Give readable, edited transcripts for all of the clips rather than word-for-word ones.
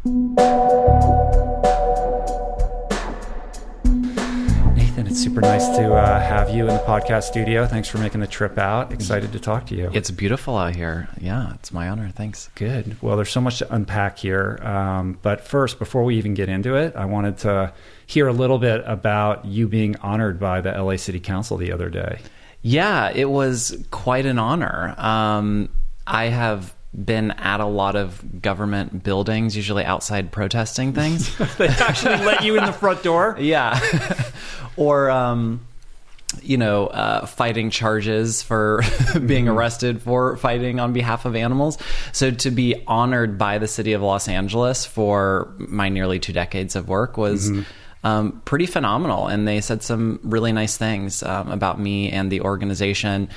Nathan, it's super nice to have you in the podcast studio. Thanks for making the trip out. Excited to talk to you. It's beautiful out here. Yeah, it's my honor. Thanks. Good. Well, there's so much to unpack here. But first, before we even get into it, I wanted to hear a little bit about you being honored by the LA City Council the other day. Yeah, it was quite an honor. I have been at a lot of government buildings, usually outside protesting things. They actually let you in the front door? Yeah. Or, fighting charges for being arrested for fighting on behalf of animals. So to be honored by the city of Los Angeles for my nearly 2 decades of work was pretty phenomenal. And they said some really nice things about me and the organization.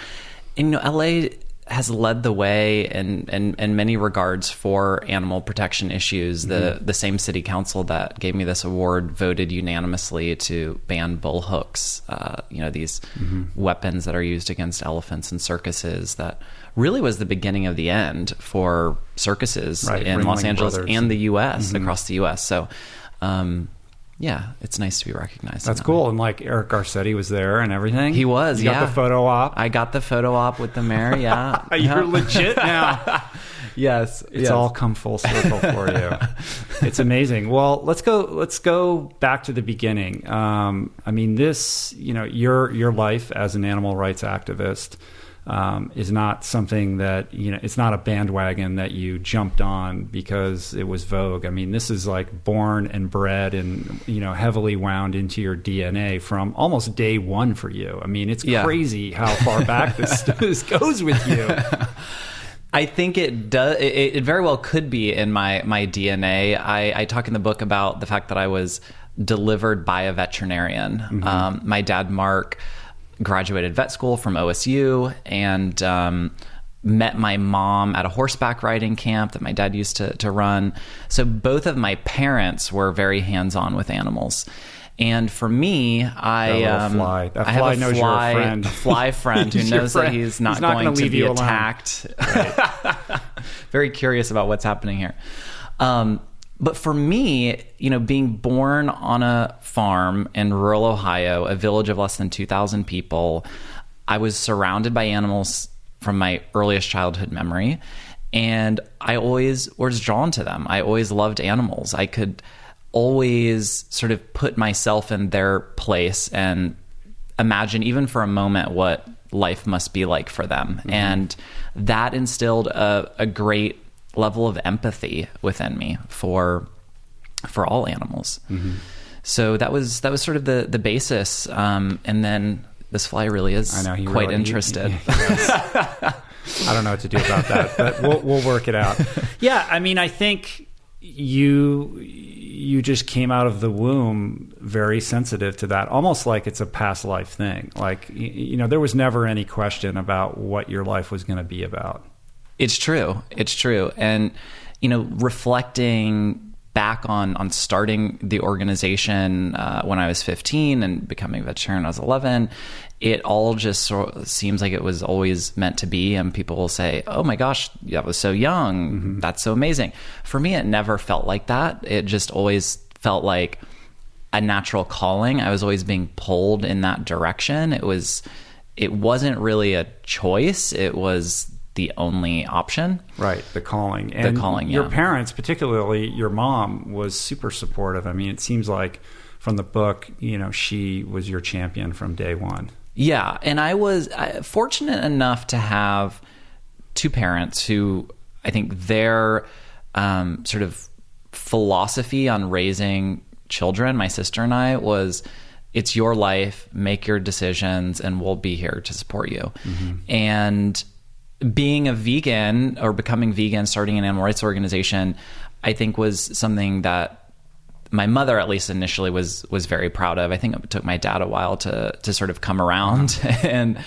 And, LA has led the way in many regards for animal protection issues. The same city council that gave me this award voted unanimously to ban bull hooks, these weapons that are used against elephants in circuses. That really was the beginning of the end for circuses in Los Angeles and the U.S., across the U.S. So, yeah, it's nice to be recognized. That's cool. And like Eric Garcetti was there and everything. He was, You got the photo op? I got the photo op with the mayor, yeah. You're legit now. Yes. It's all come full circle for you. It's amazing. Well, let's go back to the beginning. This, your life as an animal rights activist is not something that, it's not a bandwagon that you jumped on because it was vogue. I mean, this is like born and bred and, heavily wound into your DNA from almost day one for you. I mean, it's crazy how far back this goes with you. I think it does. It very well could be in my DNA. I talk in the book about the fact that I was delivered by a veterinarian. My dad, Mark, graduated vet school from OSU and met my mom at a horseback riding camp that my dad used to run. So both of my parents were very hands-on with animals. And for me, I have a fly friend who knows that he's not going to be attacked. Right. Very curious about what's happening here. But for me, being born on a farm in rural Ohio, a village of less than 2,000 people, I was surrounded by animals from my earliest childhood memory. And I always was drawn to them. I always loved animals. I could always sort of put myself in their place and imagine even for a moment what life must be like for them. And that instilled a great level of empathy within me for all animals. So that was sort of the basis. And then this fly really is quite interested. I don't know what to do about that, but we'll work it out. Yeah. I mean, I think you just came out of the womb very sensitive to that, almost like it's a past life thing. Like, there was never any question about what your life was going to be about. It's true. And, reflecting back on starting the organization when I was 15 and becoming a vegetarian when I was 11, it all just sort of seems like it was always meant to be. And people will say, oh my gosh, that was so young. That's so amazing. For me, it never felt like that. It just always felt like a natural calling. I was always being pulled in that direction. It wasn't really a choice. It was the only option. Right, the calling. And your parents, particularly your mom, was super supportive. I mean, it seems like from the book, she was your champion from day one. Yeah, and I was fortunate enough to have 2 parents who I think their sort of philosophy on raising children, my sister and I, was it's your life, make your decisions, and we'll be here to support you. And being a vegan or becoming vegan, starting an animal rights organization, I think was something that my mother, at least initially, was very proud of. I think it took my dad a while to sort of come around and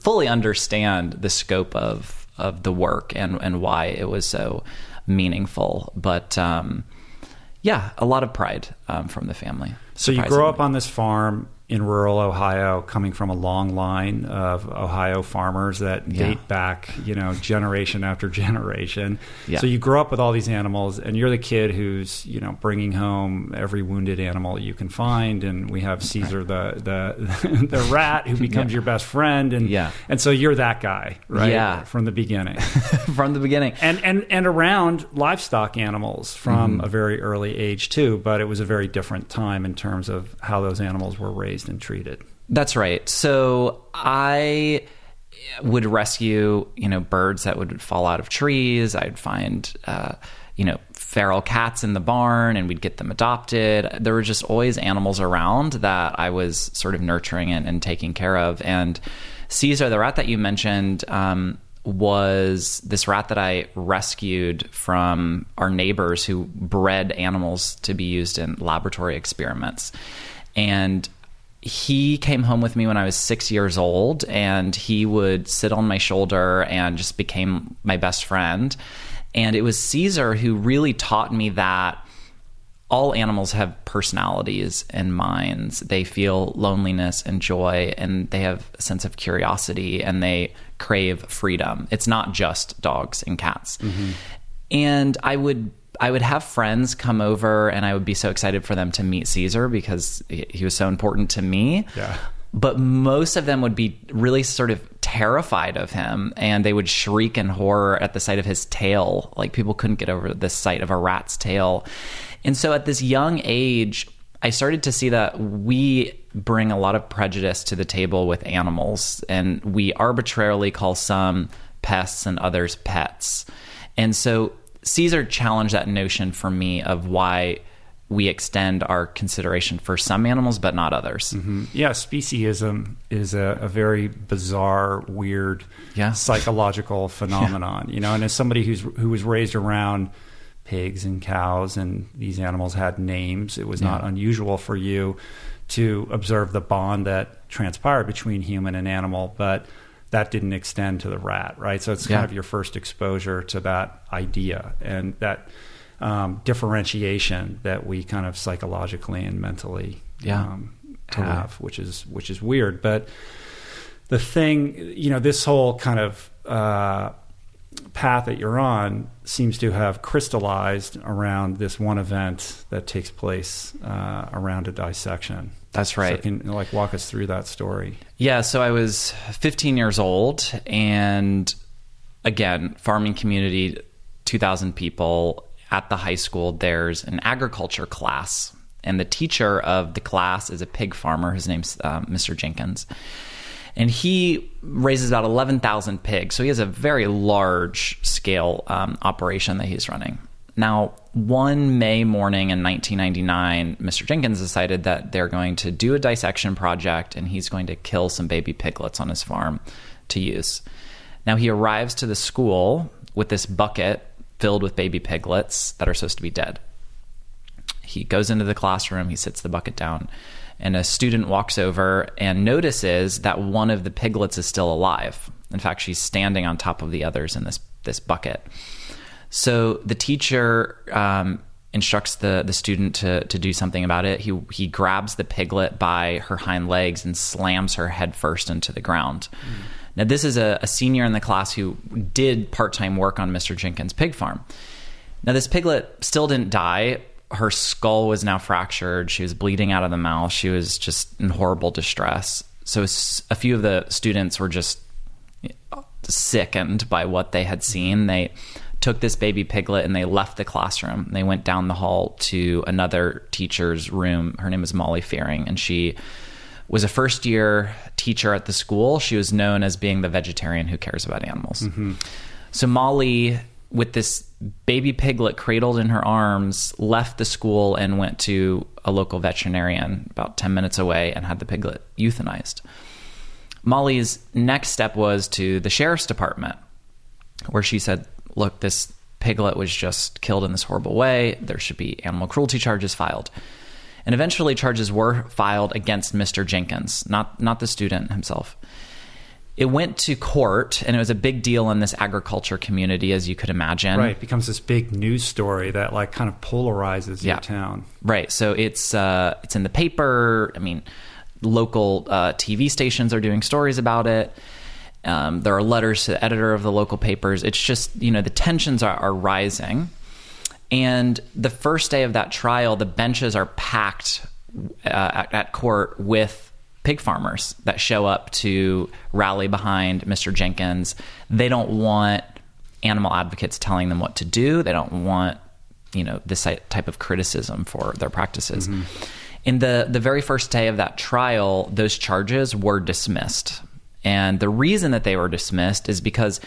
fully understand the scope of the work and why it was so meaningful. But a lot of pride from the family. So you grow up on this farm in rural Ohio, coming from a long line of Ohio farmers that date back, generation after generation. Yeah. So you grow up with all these animals, and you're the kid who's, bringing home every wounded animal you can find. And we have Caesar, the rat, who becomes your best friend. And so you're that guy, right? Yeah. From the beginning. From the beginning. And around livestock animals from a very early age too, but it was a very different time in terms of how those animals were raised and treated. That's right. So I would rescue, birds that would fall out of trees. I'd find, feral cats in the barn, and we'd get them adopted. There were just always animals around that I was sort of nurturing and taking care of. And Caesar, the rat that you mentioned, was this rat that I rescued from our neighbors who bred animals to be used in laboratory experiments. And he came home with me when I was 6 years old, and he would sit on my shoulder and just became my best friend. And it was Caesar who really taught me that all animals have personalities and minds. They feel loneliness and joy, and they have a sense of curiosity, and they crave freedom. It's not just dogs and cats. Mm-hmm. And I would have friends come over, and I would be so excited for them to meet Caesar because he was so important to me. Yeah. But most of them would be really sort of terrified of him, and they would shriek in horror at the sight of his tail. Like, people couldn't get over the sight of a rat's tail. And so at this young age, I started to see that we bring a lot of prejudice to the table with animals, and we arbitrarily call some pests and others pets. And so Caesar challenged that notion for me of why we extend our consideration for some animals but not others. Mm-hmm. Yeah, speciesism is a very bizarre, weird psychological phenomenon. And as somebody who was raised around pigs and cows, and these animals had names, it was not unusual for you to observe the bond that transpired between human and animal, but that didn't extend to the rat, right? So it's kind of your first exposure to that idea and that differentiation that we kind of psychologically and mentally have, which is weird. But the thing, this whole kind of path that you're on seems to have crystallized around this one event that takes place around a dissection. That's right. So can walk us through that story? Yeah. So I was 15 years old, and again, farming community, 2,000 people. At the high school, there's an agriculture class, and the teacher of the class is a pig farmer. His name's Mr. Jenkins. And he raises about 11,000 pigs. So he has a very large scale operation that he's running. Now, one May morning in 1999, Mr. Jenkins decided that they're going to do a dissection project, and he's going to kill some baby piglets on his farm to use. Now, he arrives to the school with this bucket filled with baby piglets that are supposed to be dead. He goes into the classroom, he sits the bucket down, and a student walks over and notices that one of the piglets is still alive. In fact, she's standing on top of the others in this bucket. So the teacher instructs the student to do something about it. He grabs the piglet by her hind legs and slams her head first into the ground. Now, this is a senior in the class who did part-time work on Mr. Jenkins' pig farm. Now, this piglet still didn't die. Her skull was now fractured. She was bleeding out of the mouth. She was just in horrible distress. So a few of the students were just sickened by what they had seen. They took this baby piglet and they left the classroom. They went down the hall to another teacher's room. Her name was Molly Fearing, and she was a first-year teacher at the school. She was known as being the vegetarian who cares about animals. Mm-hmm. So Molly, with this baby piglet cradled in her arms, left the school and went to a local veterinarian about 10 minutes away and had the piglet euthanized. Molly's next step was to the sheriff's department, where she said, look, this piglet was just killed in this horrible way. There should be animal cruelty charges filed. And eventually charges were filed against Mr. Jenkins, not the student himself. it went to court, and it was a big deal in this agriculture community, as you could imagine. Right. It becomes this big news story that like kind of polarizes your town. Right. So it's in the paper. I mean, local TV stations are doing stories about it. There are letters to the editor of the local papers. It's just, the tensions are rising. And the first day of that trial, the benches are packed at court with pig farmers that show up to rally behind Mr. Jenkins. They don't want animal advocates telling them what to do. They don't want, this type of criticism for their practices. Mm-hmm. In the very first day of that trial, those charges were dismissed. And the reason that they were dismissed is because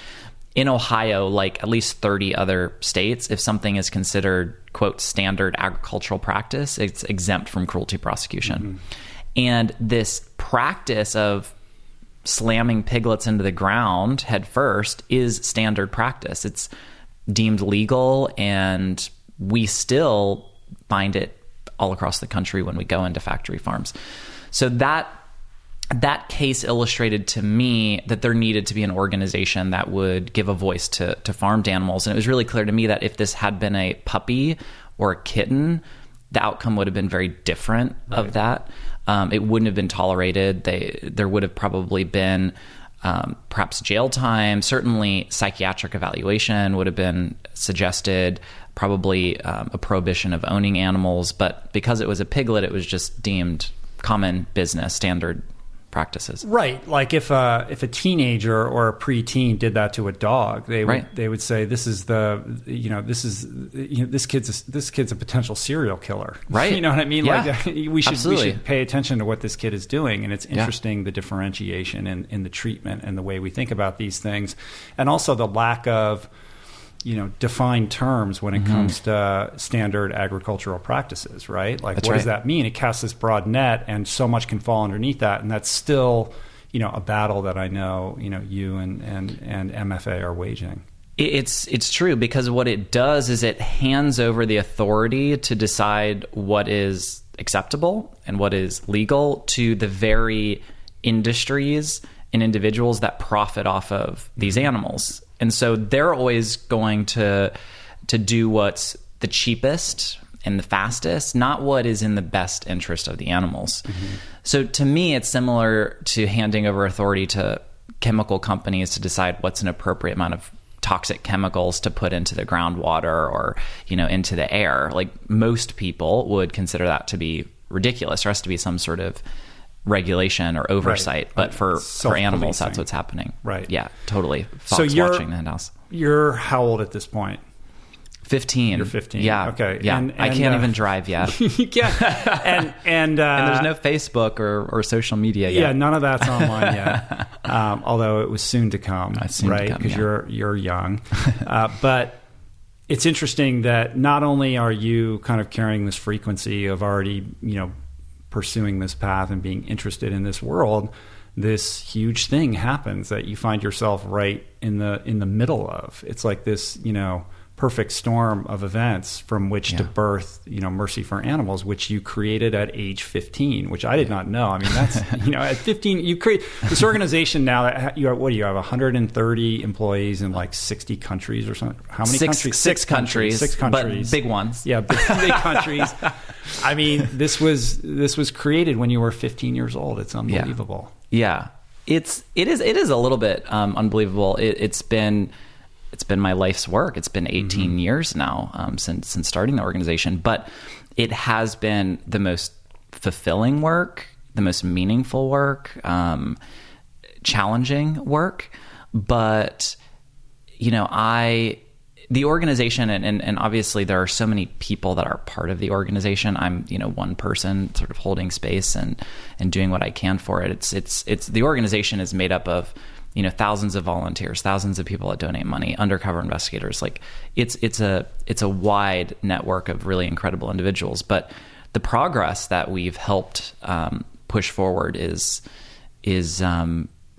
in Ohio, like at least 30 other states, if something is considered, quote, standard agricultural practice, it's exempt from cruelty prosecution. Mm-hmm. And this practice of slamming piglets into the ground head first is standard practice. It's deemed legal, and we still find it all across the country when we go into factory farms. So that case illustrated to me that there needed to be an organization that would give a voice to farmed animals. And it was really clear to me that if this had been a puppy or a kitten, the outcome would have been very different of that. It wouldn't have been tolerated. There would have probably been perhaps jail time. Certainly psychiatric evaluation would have been suggested, probably a prohibition of owning animals. But because it was a piglet, it was just deemed common business, standard practices. Right. Like if a teenager or a preteen did that to a dog, they would say this kid's a potential serial killer. Right. You know what I mean? Yeah. Like we should pay attention to what this kid is doing. And it's interesting the differentiation in the treatment and the way we think about these things, and also the lack of defined terms when it comes to standard agricultural practices, right? Like, what does that mean? It casts this broad net, and so much can fall underneath that. And that's still, a battle that I know, you and MFA are waging. It's true, because what it does is it hands over the authority to decide what is acceptable and what is legal to the very industries and individuals that profit off of these animals. And so they're always going to do what's the cheapest and the fastest, not what is in the best interest of the animals. Mm-hmm. So to me, it's similar to handing over authority to chemical companies to decide what's an appropriate amount of toxic chemicals to put into the groundwater or, into the air. Like, most people would consider that to be ridiculous. There has to be some sort of regulation or oversight, but for animals, that's what's happening. Right. Yeah, totally. Fox watching the henhouse. You're how old at this point? 15. You're 15. Yeah. Okay. Yeah. And I can't even drive yet. You can't. And there's no Facebook or social media yet. Yeah, none of that's online yet. Although it was soon to come, right? Because you're young. But it's interesting that not only are you kind of carrying this frequency of already, pursuing this path and being interested in this world, this huge thing happens that you find yourself right in the middle of. It's like this, perfect storm of events from which to birth, Mercy for Animals, which you created at age 15, which I did not know. I mean, that's, at 15, you create this organization now that you have 130 employees in like 60 countries or something. How many countries? Six countries. But big ones. Yeah, big countries. I mean, this was created when you were 15 years old. It's unbelievable. Yeah. It is a little bit unbelievable. It's been my life's work. It's been 18 years now since starting the organization, but it has been the most fulfilling work, the most meaningful work, challenging work. But, the organization, and obviously there are so many people that are part of the organization. I'm, one person sort of holding space and doing what I can for it. It's the organization is made up of, thousands of volunteers, thousands of people that donate money, undercover investigators. Like, it's a wide network of really incredible individuals. But the progress that we've helped push forward is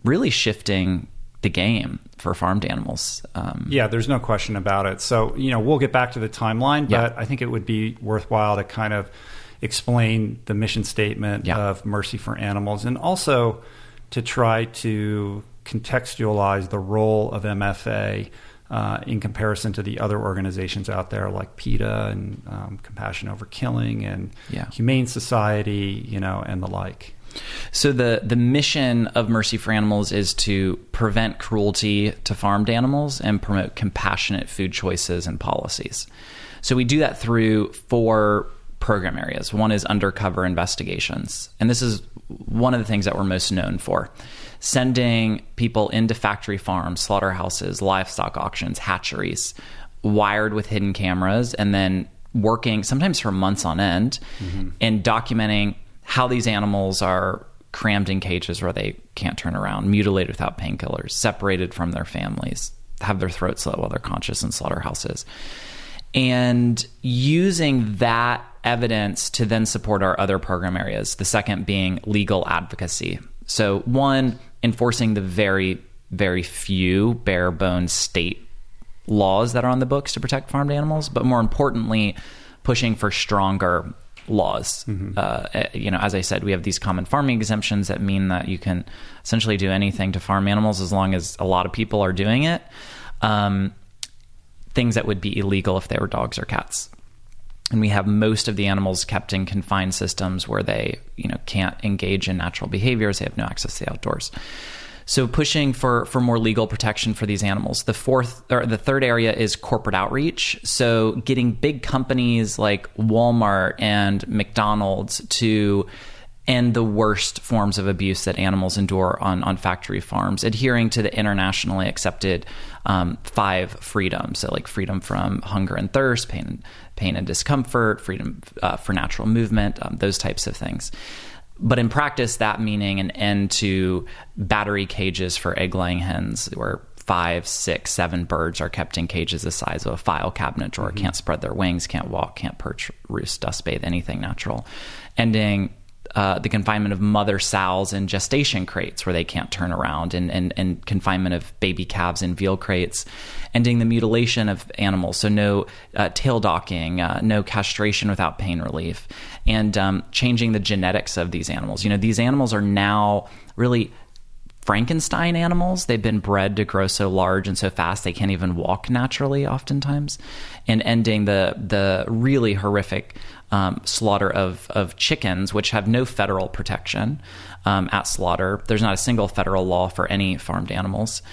really shifting the game for farmed animals. Yeah, there's no question about it. So, we'll get back to the timeline, but I think it would be worthwhile to kind of explain the mission statement of Mercy for Animals, and also to try to contextualize the role of MFA in comparison to the other organizations out there like PETA and Compassion Over Killing and Humane Society, and the like. So the mission of Mercy for Animals is to prevent cruelty to farmed animals and promote compassionate food choices and policies. So we do that through 4 program areas. One is Undercover Investigations. And this is one of the things that we're most known for. Sending people into factory farms, slaughterhouses, livestock auctions, hatcheries, wired with hidden cameras, and then working sometimes for months on end and documenting how these animals are crammed in cages where they can't turn around, mutilated without painkillers, separated from their families, have their throats slit while they're conscious in slaughterhouses. And using that evidence to then support our other program areas, the second being legal advocacy. So one, enforcing the very, very few bare bones state laws that are on the books to protect farmed animals, but more importantly, pushing for stronger laws. As I said, we have these common farming exemptions that mean that you can essentially do anything to farm animals as long as a lot of people are doing it. Things that would be illegal if they were dogs or cats. And we have most of the animals kept in confined systems where they, can't engage in natural behaviors. They have no access to the outdoors. So pushing for more legal protection for these animals. The third area is corporate outreach. So getting big companies like Walmart and McDonald's to end the worst forms of abuse that animals endure on factory farms, adhering to the internationally accepted 5 freedoms. So like freedom from hunger and thirst, pain and discomfort, freedom for natural movement, those types of things. But in practice, that meaning an end to battery cages for egg-laying hens where 5, 6, 7 birds are kept in cages the size of a file cabinet drawer, can't spread their wings, can't walk, can't perch, roost, dust bathe, anything natural. Ending the confinement of mother sows in gestation crates where they can't turn around, and confinement of baby calves in veal crates, ending the mutilation of animals, so no tail docking, no castration without pain relief, and changing the genetics of these animals. These animals are now really Frankenstein animals. They've been bred to grow so large and so fast they can't even walk naturally oftentimes, and ending the really horrific slaughter of chickens, which have no federal protection at slaughter. There's not a single federal law for any farmed animals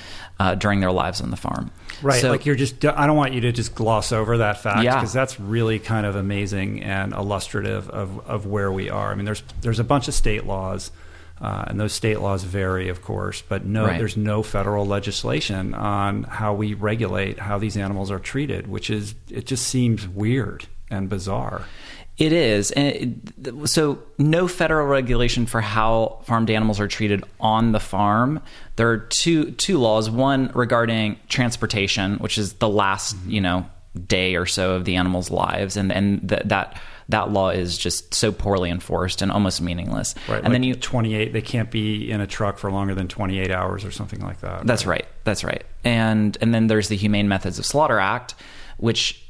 during their lives on the farm. Right. So, I don't want you to just gloss over that fact, because that's really kind of amazing and illustrative of where we are. I mean, there's a bunch of state laws, and those state laws vary, of course, but there's no federal legislation on how we regulate how these animals are treated, it just seems weird and bizarre. It is. So no federal regulation for how farmed animals are treated on the farm. There are two laws, one regarding transportation, which is the last, day or so of the animals' lives. And that law is just so poorly enforced and almost meaningless. Right. And like 28, they can't be in a truck for longer than 28 hours or something like that. That's right. And then there's the Humane Methods of Slaughter Act, which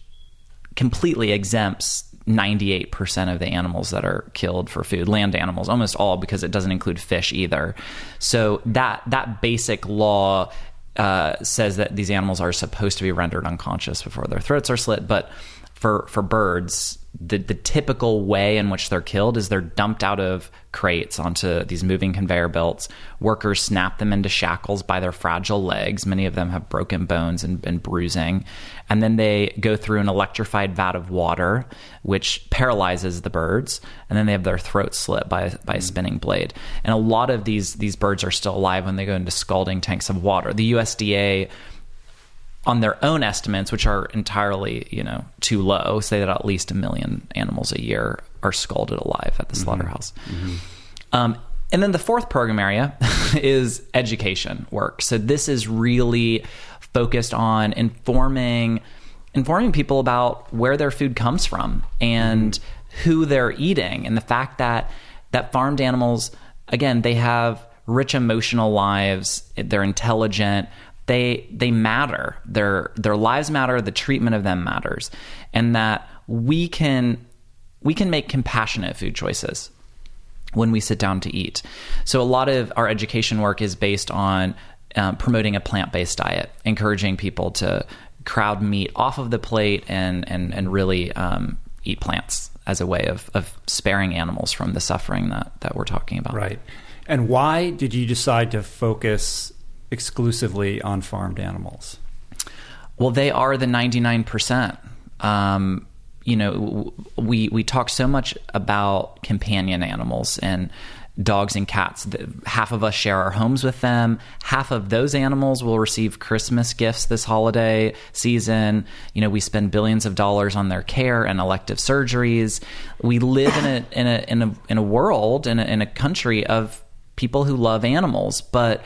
completely exempts 98% of the animals that are killed for food, land animals, almost all, because it doesn't include fish either. So that basic law says that these animals are supposed to be rendered unconscious before their throats are slit. But for birds, the typical way in which they're killed is they're dumped out of crates onto these moving conveyor belts. Workers snap them into shackles by their fragile legs. Many of them have broken bones and bruising. And then they go through an electrified vat of water, which paralyzes the birds. And then they have their throats slit by a spinning blade. And a lot of these birds are still alive when they go into scalding tanks of water. The USDA, on their own estimates, which are entirely, too low, say that at least 1 million animals a year are scalded alive at the slaughterhouse. And then the fourth program area is education work. So this is really focused on informing people about where their food comes from and who they're eating, and the fact that farmed animals, again, they have rich emotional lives, they're intelligent, they matter. Their lives matter. The treatment of them matters, and that we can make compassionate food choices when we sit down to eat. So a lot of our education work is based on promoting a plant-based diet, encouraging people to crowd meat off of the plate and really eat plants as a way of sparing animals from the suffering that we're talking about. Right. And why did you decide to focus exclusively on farmed animals? Well, they are the 99%. We talk so much about companion animals and dogs and cats. Half of us share our homes with them. Half of those animals will receive Christmas gifts this holiday season. We spend billions of dollars on their care and elective surgeries. We live in a world, in a country of people who love animals. But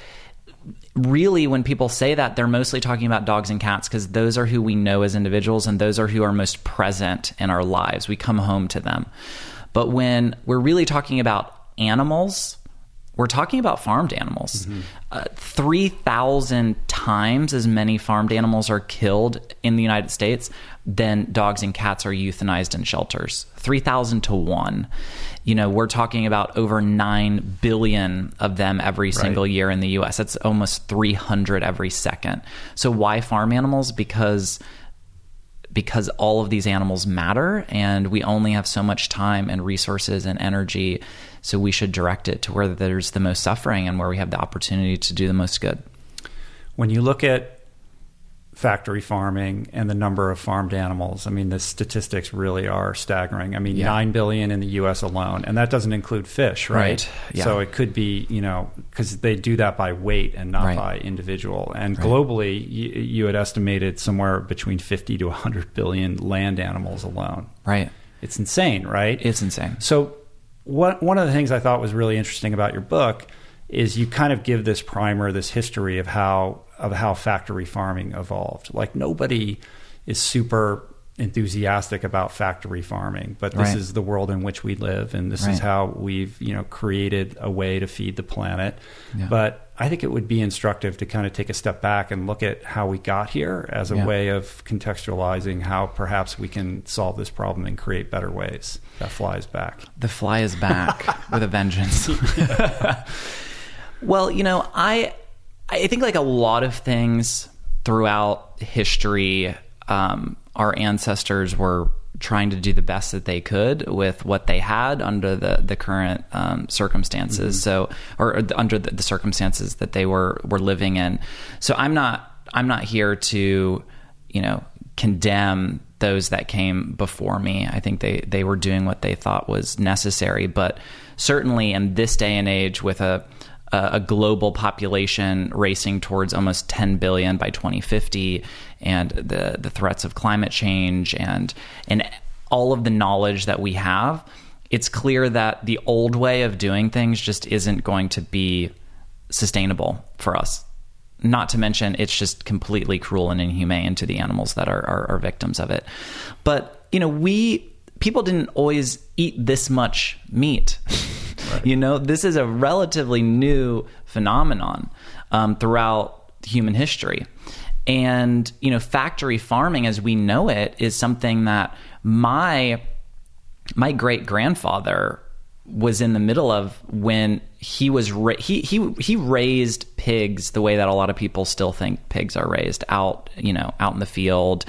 really, when people say that, they're mostly talking about dogs and cats because those are who we know as individuals, and those are who are most present in our lives. We come home to them. But when we're really talking about animals, we're talking about farmed animals. 3,000 times as many farmed animals are killed in the United States than dogs and cats are euthanized in shelters. 3,000 to 1. We're talking about over 9 billion of them every single year in the U.S. That's almost 300 every second. So why farm animals? Because all of these animals matter, and we only have so much time and resources and energy, so we should direct it to where there's the most suffering and where we have the opportunity to do the most good. When you look at factory farming and the number of farmed animals, the statistics really are staggering. 9 billion in the U.S. alone, and that doesn't include fish, right? Yeah. So it could be, because they do that by weight and not by individual. And globally, you had estimated somewhere between 50 to 100 billion land animals alone. Right. It's insane, right? It's insane. So one of the things I thought was really interesting about your book is you kind of give this primer, this history of how factory farming evolved. Like, nobody is super enthusiastic about factory farming, but this is the world in which we live, and this is how we've created a way to feed the planet. Yeah. But I think it would be instructive to kind of take a step back and look at how we got here as a way of contextualizing how perhaps we can solve this problem and create better ways. That fly is back. The fly is back with a vengeance. Well, I think like a lot of things throughout history, our ancestors were trying to do the best that they could with what they had under the current circumstances. Or under the circumstances that they were living in. So I'm not here to, condemn those that came before me. I think they were doing what they thought was necessary. But certainly in this day and age, with a global population racing towards almost 10 billion by 2050, and the threats of climate change and all of the knowledge that we have, it's clear that the old way of doing things just isn't going to be sustainable for us. Not to mention, it's just completely cruel and inhumane to the animals that are victims of it. But, people didn't always eat this much meat. Right. This is a relatively new phenomenon throughout human history. And, factory farming as we know it is something that my great-grandfather was in the middle of when he was he raised pigs the way that a lot of people still think pigs are raised, out in the field.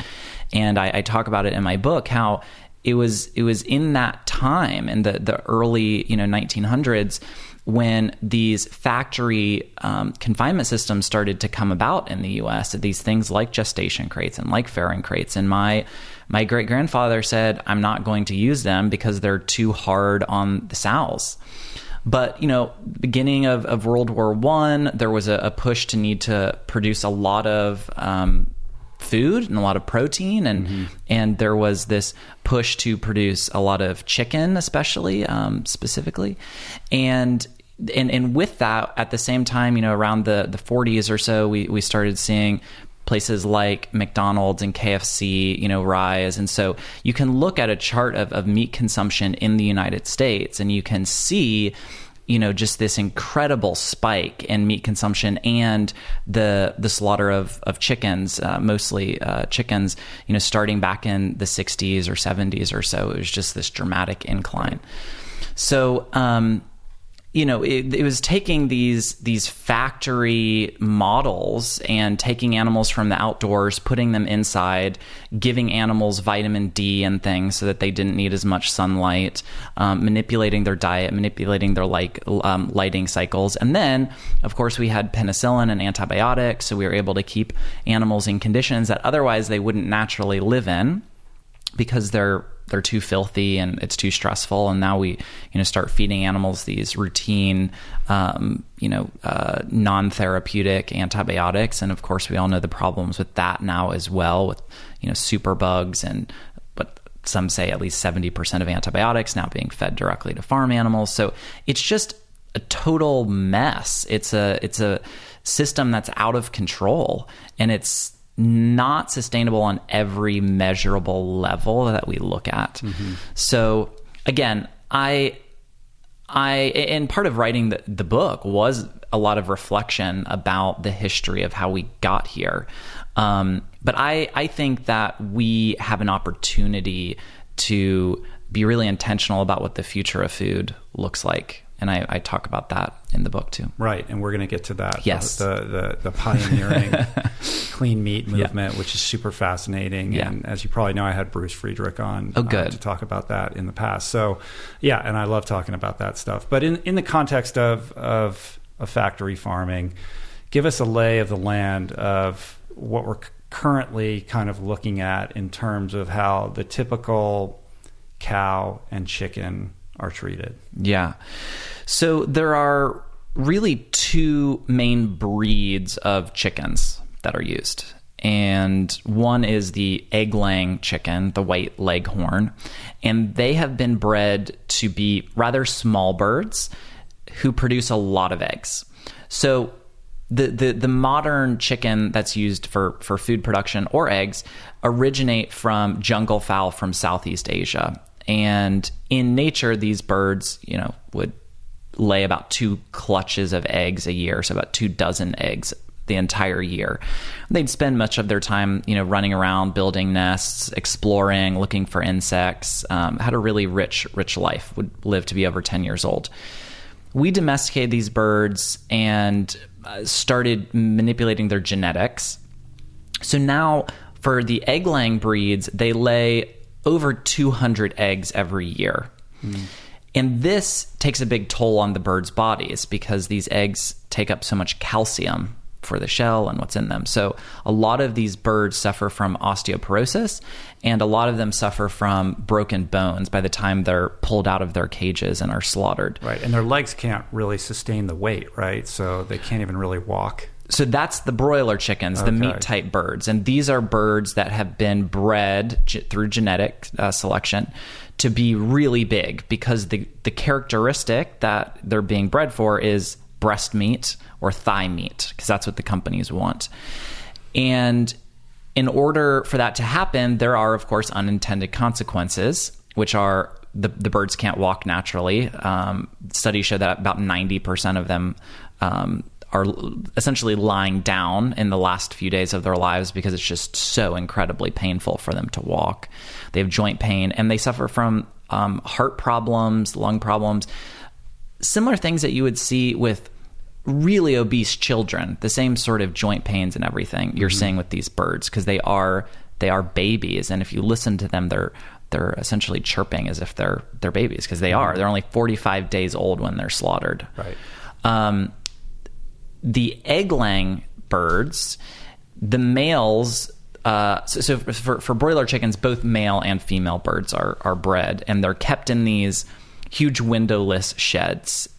And I talk about it in my book, how it was in that time, in the early 1900s, when these factory confinement systems started to come about in the U.S. These things like gestation crates and like farrowing crates. And my great-grandfather said, I'm not going to use them because they're too hard on the sows. But, beginning of World War I, there was a push to need to produce a lot of food and a lot of protein, and there was this push to produce a lot of chicken, especially specifically, and with that, at the same time, around the 40s or so, we started seeing places like McDonald's and KFC, rise. And so you can look at a chart of meat consumption in the United States, and you can see just this incredible spike in meat consumption and the slaughter of chickens, mostly chickens, starting back in the 60s or 70s or so. It was just this dramatic incline. So, it was taking these factory models and taking animals from the outdoors, putting them inside, giving animals vitamin D and things so that they didn't need as much sunlight, manipulating their diet, manipulating their lighting cycles. And then, of course, we had penicillin and antibiotics, so we were able to keep animals in conditions that otherwise they wouldn't naturally live in because they're too filthy and it's too stressful. And now we, start feeding animals these routine, non-therapeutic antibiotics. And of course, we all know the problems with that now as well, with, superbugs and what some say at least 70% of antibiotics now being fed directly to farm animals. So it's just a total mess. It's a system that's out of control, and it's not sustainable on every measurable level that we look at. Mm-hmm. So again, I and part of writing the book was a lot of reflection about the history of how we got here. But I think that we have an opportunity to be really intentional about what the future of food looks like. And I talk about that in the book too. Right, and we're going to get to that. Yes. The pioneering clean meat movement, which is super fascinating. Yeah. And as you probably know, I had Bruce Friedrich on to talk about that in the past. So, yeah, and I love talking about that stuff. But in the context of factory farming, give us a lay of the land of what we're currently kind of looking at in terms of how the typical cow and chicken are treated. Yeah. So there are really two main breeds of chickens that are used. And one is the egg-laying chicken, the white leghorn. And they have been bred to be rather small birds who produce a lot of eggs. So the modern chicken that's used for food production or eggs originate from jungle fowl from Southeast Asia. And in nature, these birds, would lay about 2 clutches of eggs a year, so about 2 dozen eggs the entire year. They'd spend much of their time, running around, building nests, exploring, looking for insects, had a really rich life, would live to be over 10 years old. We domesticated these birds and started manipulating their genetics. So now for the egg-laying breeds, they lay over 200 eggs every year. Mm. And this takes a big toll on the birds' bodies because these eggs take up so much calcium for the shell and what's in them. So a lot of these birds suffer from osteoporosis, and a lot of them suffer from broken bones by the time they're pulled out of their cages and are slaughtered. Right, and their legs can't really sustain the weight, right? So they can't even really walk. So that's the broiler chickens, the meat-type birds. And these are birds that have been bred through genetic selection to be really big because the characteristic that they're being bred for is breast meat or thigh meat, because that's what the companies want. And in order for that to happen, there are, of course, unintended consequences, which are the birds can't walk naturally. Studies show that about 90% of them are essentially lying down in the last few days of their lives because it's just so incredibly painful for them to walk. They have joint pain, and they suffer from heart problems, lung problems, similar things that you would see with really obese children, the same sort of joint pains and everything you're seeing with these birds, because they are babies. And if you listen to them, they're essentially chirping as if they're babies, because they are. They're only 45 days old when they're slaughtered. Right. The egg-laying birds, the males, so for broiler chickens, both male and female birds are bred, and they're kept in these huge windowless sheds,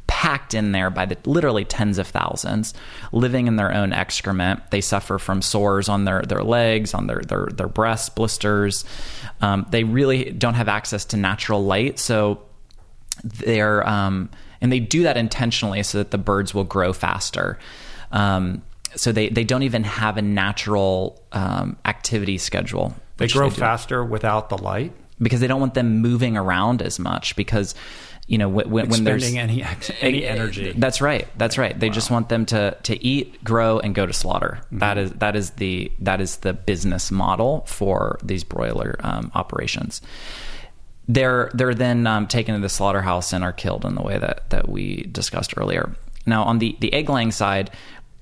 packed in there by literally tens of thousands, living in their own excrement. They suffer from sores on their legs, on their breasts, blisters. They really don't have access to natural light, so they're and they do that intentionally so that the birds will grow faster. So they don't even have a natural activity schedule. They grow faster without the light? Because they don't want them moving around as much, because when there's any energy. That's right. They just want them to eat, grow, and go to slaughter. Mm-hmm. That is the business model for these broiler operations. they're then taken to the slaughterhouse and are killed in the way that we discussed earlier. Now, on the egg-laying side,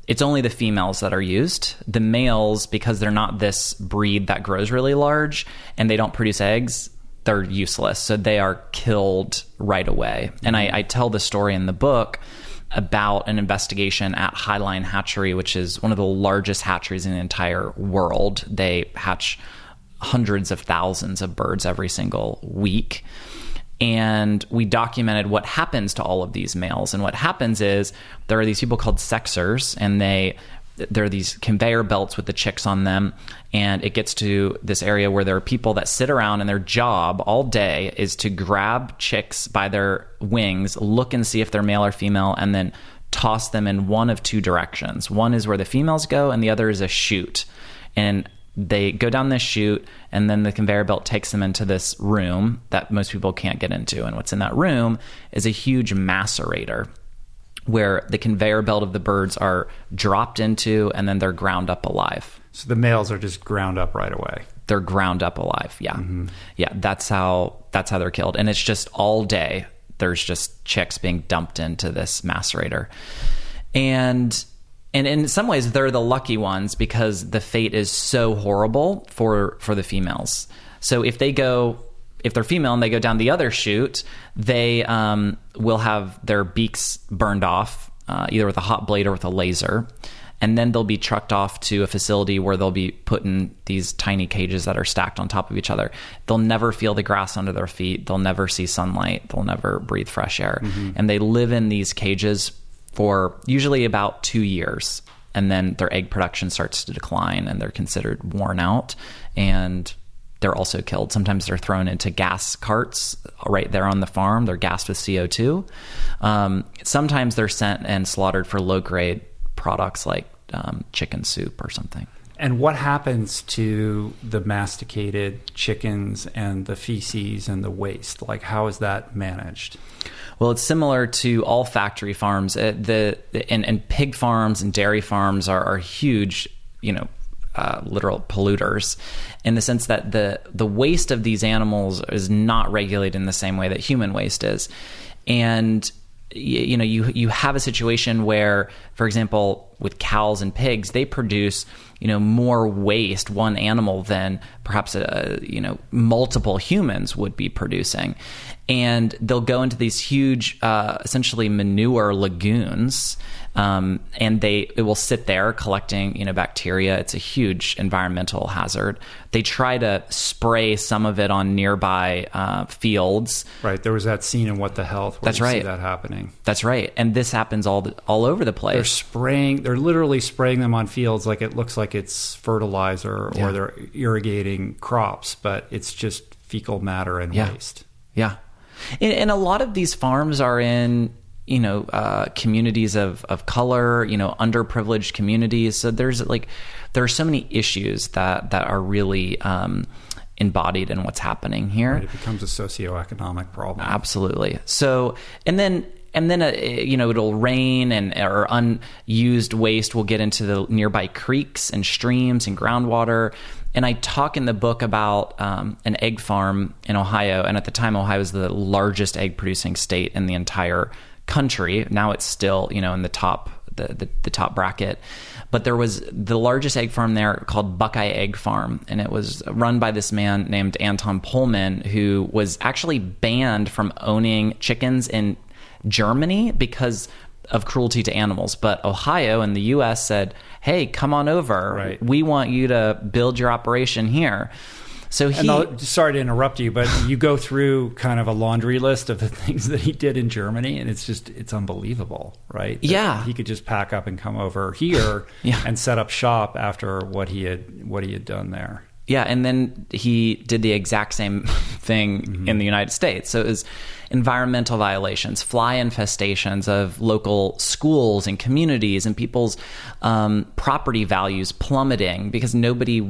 it's only the females that are used. The males, because they're not this breed that grows really large and they don't produce eggs, they're useless. So they are killed right away. And I tell the story in the book about an investigation at Highline Hatchery, which is one of the largest hatcheries in the entire world. They hatch hundreds of thousands of birds every single week. And we documented what happens to all of these males. And what happens is there are these people called sexers, and there are these conveyor belts with the chicks on them. And it gets to this area where there are people that sit around, and their job all day is to grab chicks by their wings, look and see if they're male or female, and then toss them in one of two directions. One is where the females go, and the other is a chute. And they go down this chute, and then the conveyor belt takes them into this room that most people can't get into. And what's in that room is a huge macerator where the conveyor belt of the birds are dropped into, and then they're ground up alive. So the males are just ground up right away. They're ground up alive. Yeah. Mm-hmm. Yeah. That's how they're killed. And it's just all day. There's just chicks being dumped into this macerator. And in some ways, they're the lucky ones because the fate is so horrible for the females. So if they're female and they go down the other chute, they will have their beaks burned off, either with a hot blade or with a laser. And then they'll be trucked off to a facility where they'll be put in these tiny cages that are stacked on top of each other. They'll never feel the grass under their feet. They'll never see sunlight. They'll never breathe fresh air. Mm-hmm. And they live in these cages for usually about 2 years. And then their egg production starts to decline, and they're considered worn out. And they're also killed. Sometimes they're thrown into gas carts right there on the farm. They're gassed with CO2. Sometimes they're sent and slaughtered for low-grade products like chicken soup or something. And what happens to the masticated chickens and the feces and the waste? Like, how is that managed? Well, it's similar to all factory farms. And pig farms and dairy farms are huge, literal polluters, in the sense that the waste of these animals is not regulated in the same way that human waste is. And you have a situation where, for example, with cows and pigs, they produce more waste, one animal, than perhaps multiple humans would be producing. And they'll go into these huge, essentially manure lagoons, and it will sit there collecting, bacteria. It's a huge environmental hazard. They try to spray some of it on nearby fields. Right. There was that scene in What the Health where That's you right. see that happening. That's right. And this happens all over the place. They're literally spraying them on fields like it looks like it's fertilizer, or they're irrigating crops, but it's just fecal matter and waste. Yeah. And a lot of these farms are in, communities of color, underprivileged communities. So there are so many issues that are really embodied in what's happening here. Right, it becomes a socioeconomic problem. Absolutely. So, and then it'll rain, or unused waste will get into the nearby creeks and streams and groundwater. And I talk in the book about an egg farm in Ohio. And at the time, Ohio was the largest egg producing state in the entire country. Now it's still, in the top, the top bracket. But there was the largest egg farm there called Buckeye Egg Farm. And it was run by this man named Anton Pullman, who was actually banned from owning chickens in Germany because of cruelty to animals. But Ohio and the U.S. said, hey, come on over. Right. We want you to build your operation here. So sorry to interrupt you, but you go through kind of a laundry list of the things that he did in Germany, and it's unbelievable, right? Yeah. He could just pack up and come over here and set up shop after what he had done there. Yeah, and then he did the exact same thing in the United States. So it was environmental violations, fly infestations of local schools and communities, and people's property values plummeting because nobody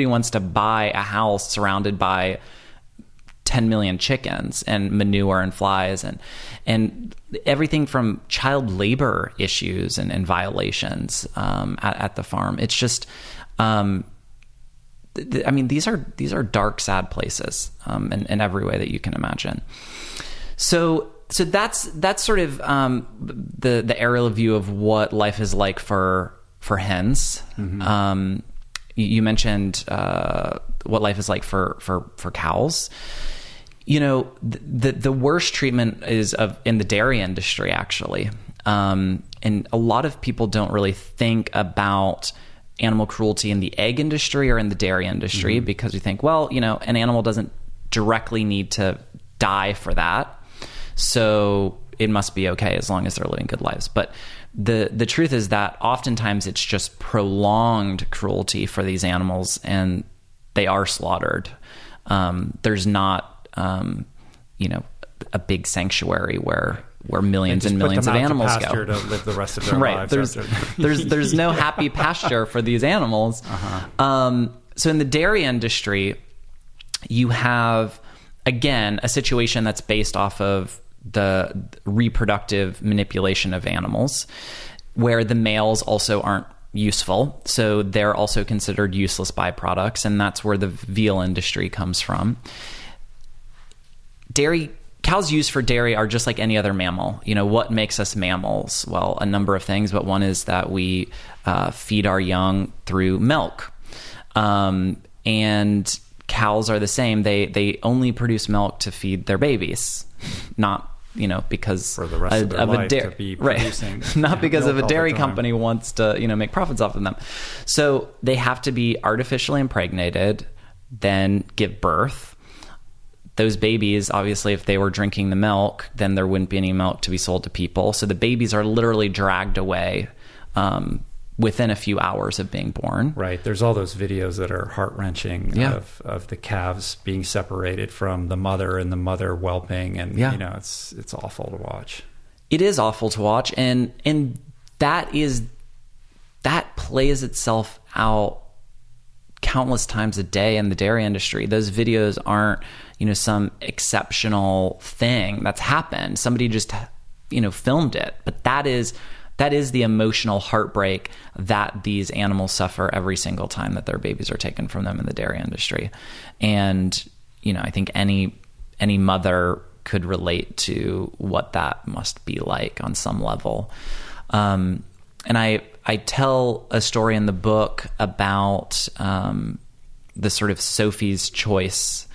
wants to buy a house surrounded by 10 million chickens and manure and flies and everything from child labor issues and violations at the farm. It's just... I mean, these are dark, sad places in every way that you can imagine. So that's sort of the aerial view of what life is like for hens. Mm-hmm. You mentioned what life is like for cows. You know, the worst treatment is in the dairy industry, actually. And a lot of people don't really think about animal cruelty in the egg industry or in the dairy industry, mm-hmm. because we think, well, you know, an animal doesn't directly need to die for that, so it must be okay as long as they're living good lives. But the truth is that oftentimes it's just prolonged cruelty for these animals, and they are slaughtered. There's not, you know, a big sanctuary where millions and millions of animals go to live the rest of their right. lives. There's no happy pasture for these animals. Uh-huh. So in the dairy industry, you have, again, a situation that's based off of the reproductive manipulation of animals, where the males also aren't useful. So they're also considered useless byproducts, and that's where the veal industry comes from. Cows used for dairy are just like any other mammal. You know, what makes us mammals? Well, a number of things, but one is that we feed our young through milk. And cows are the same. They only produce milk to feed their babies, not, you know, because for the rest of their life to be producing, right. Not because of a dairy company wants to, you know, make profits off of them. So they have to be artificially impregnated, then give birth. Those babies, obviously, if they were drinking the milk, then there wouldn't be any milk to be sold to people. So the babies are literally dragged away within a few hours of being born. Right. There's all those videos that are heart-wrenching of the calves being separated from the mother and the mother whelping. And, you know, it's awful to watch. It is awful to watch. And that plays itself out countless times a day in the dairy industry. Those videos aren't, you know, some exceptional thing that's happened. Somebody just, you know, filmed it. But that is the emotional heartbreak that these animals suffer every single time that their babies are taken from them in the dairy industry. And, you know, I think any mother could relate to what that must be like on some level. And I tell a story in the book about the sort of Sophie's Choice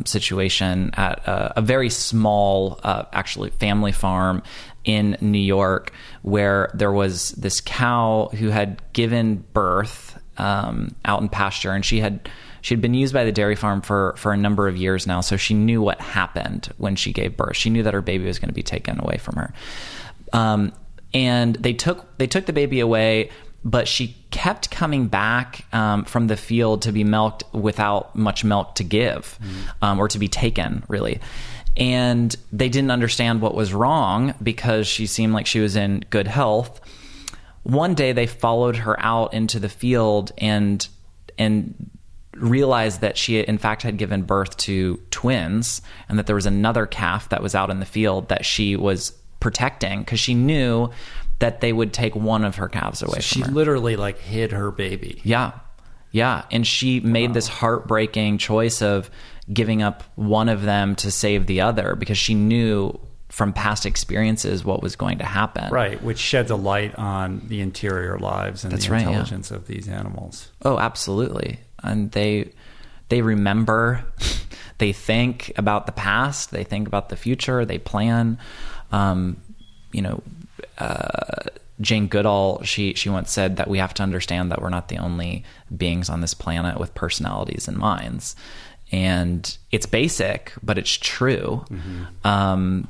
situation at a very small, actually family farm in New York, where there was this cow who had given birth out in pasture, and she'd been used by the dairy farm for a number of years now, so she knew what happened when she gave birth. She knew that her baby was going to be taken away from her. And they took the baby away, but she kept coming back from the field to be milked without much milk to give, or to be taken, really. And they didn't understand what was wrong because she seemed like she was in good health. One day they followed her out into the field and realized that she in fact had given birth to twins, and that there was another calf that was out in the field that she was protecting because she knew that they would take one of her calves away from her. She literally like hid her baby. Yeah. And she made this heartbreaking choice of giving up one of them to save the other because she knew from past experiences what was going to happen. Right, which sheds a light on the interior lives and the intelligence of these animals. Oh, absolutely. And they remember, they think about the past, they think about the future, they plan. Jane Goodall, she once said that we have to understand that we're not the only beings on this planet with personalities and minds. And it's basic, but it's true. Mm-hmm.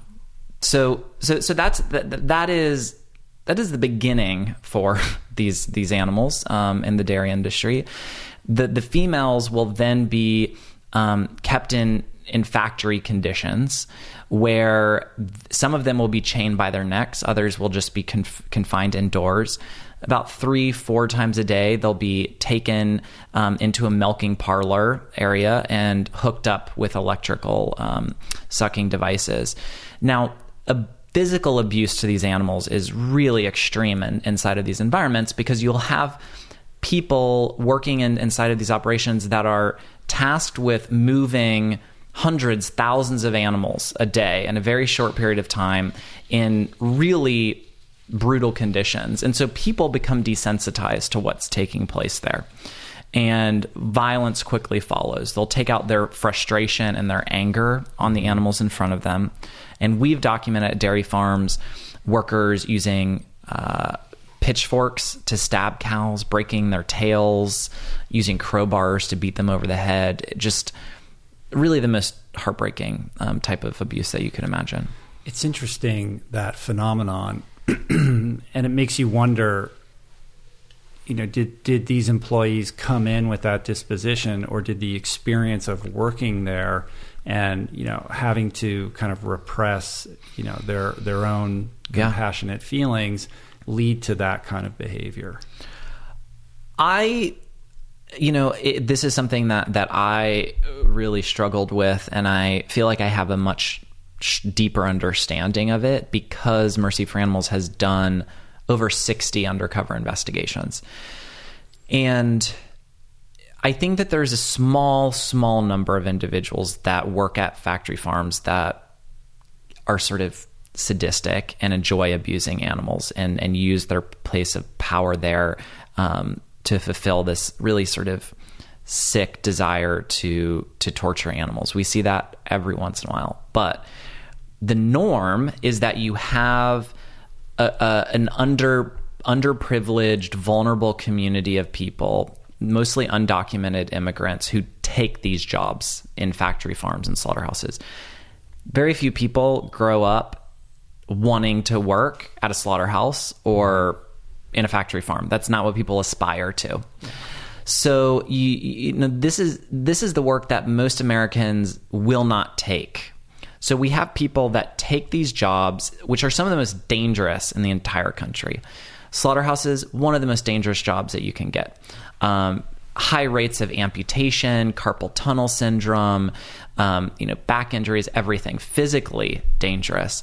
So that is the beginning for these animals in the dairy industry. The females will then be kept in factory conditions, where some of them will be chained by their necks, others will just be confined indoors. About 3-4 times a day, they'll be taken into a milking parlor area and hooked up with electrical sucking devices. Now, a physical abuse to these animals is really extreme inside of these environments, because you'll have people working inside of these operations that are tasked with moving hundreds, thousands of animals a day in a very short period of time in really brutal conditions. And so people become desensitized to what's taking place there. And violence quickly follows. They'll take out their frustration and their anger on the animals in front of them. And we've documented at dairy farms workers using pitchforks to stab cows, breaking their tails, using crowbars to beat them over the head. Just really the most heartbreaking type of abuse that you can imagine. It's interesting, that phenomenon. And it makes you wonder, did these employees come in with that disposition, or did the experience of working there and, having to kind of repress, their own compassionate feelings lead to that kind of behavior? This is something that I really struggled with, and I feel like I have a much deeper understanding of it because Mercy for Animals has done over 60 undercover investigations. And I think that there's a small number of individuals that work at factory farms that are sort of sadistic and enjoy abusing animals and use their place of power there to fulfill this really sort of sick desire to torture animals. We see that every once in a while. But the norm is that you have an underprivileged, vulnerable community of people, mostly undocumented immigrants, who take these jobs in factory farms and slaughterhouses. Very few people grow up wanting to work at a slaughterhouse or in a factory farm. That's not what people aspire to. So this is the work that most Americans will not take. So we have people that take these jobs, which are some of the most dangerous in the entire country. Slaughterhouses, one of the most dangerous jobs that you can get. High rates of amputation, carpal tunnel syndrome, back injuries, everything. Physically dangerous.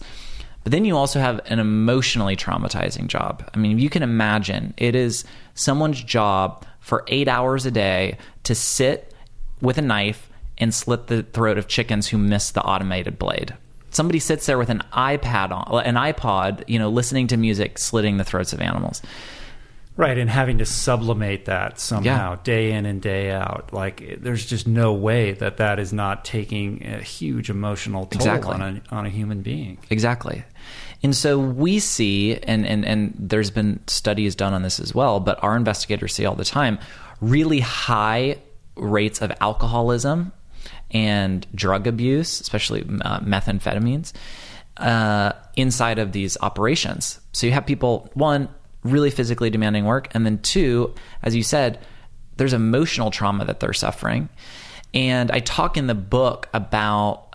But then you also have an emotionally traumatizing job. I mean, you can imagine it is someone's job for 8 hours a day to sit with a knife and slit the throat of chickens who miss the automated blade. Somebody sits there with an iPod, listening to music, slitting the throats of animals. Right, and having to sublimate that somehow, day in and day out. Like, there's just no way that is not taking a huge emotional toll on a human being. Exactly. And so we see, and there's been studies done on this as well, but our investigators see all the time, really high rates of alcoholism and drug abuse, especially methamphetamines, inside of these operations. So you have people, one, really physically demanding work, and then two, as you said, there's emotional trauma that they're suffering. And I talk in the book about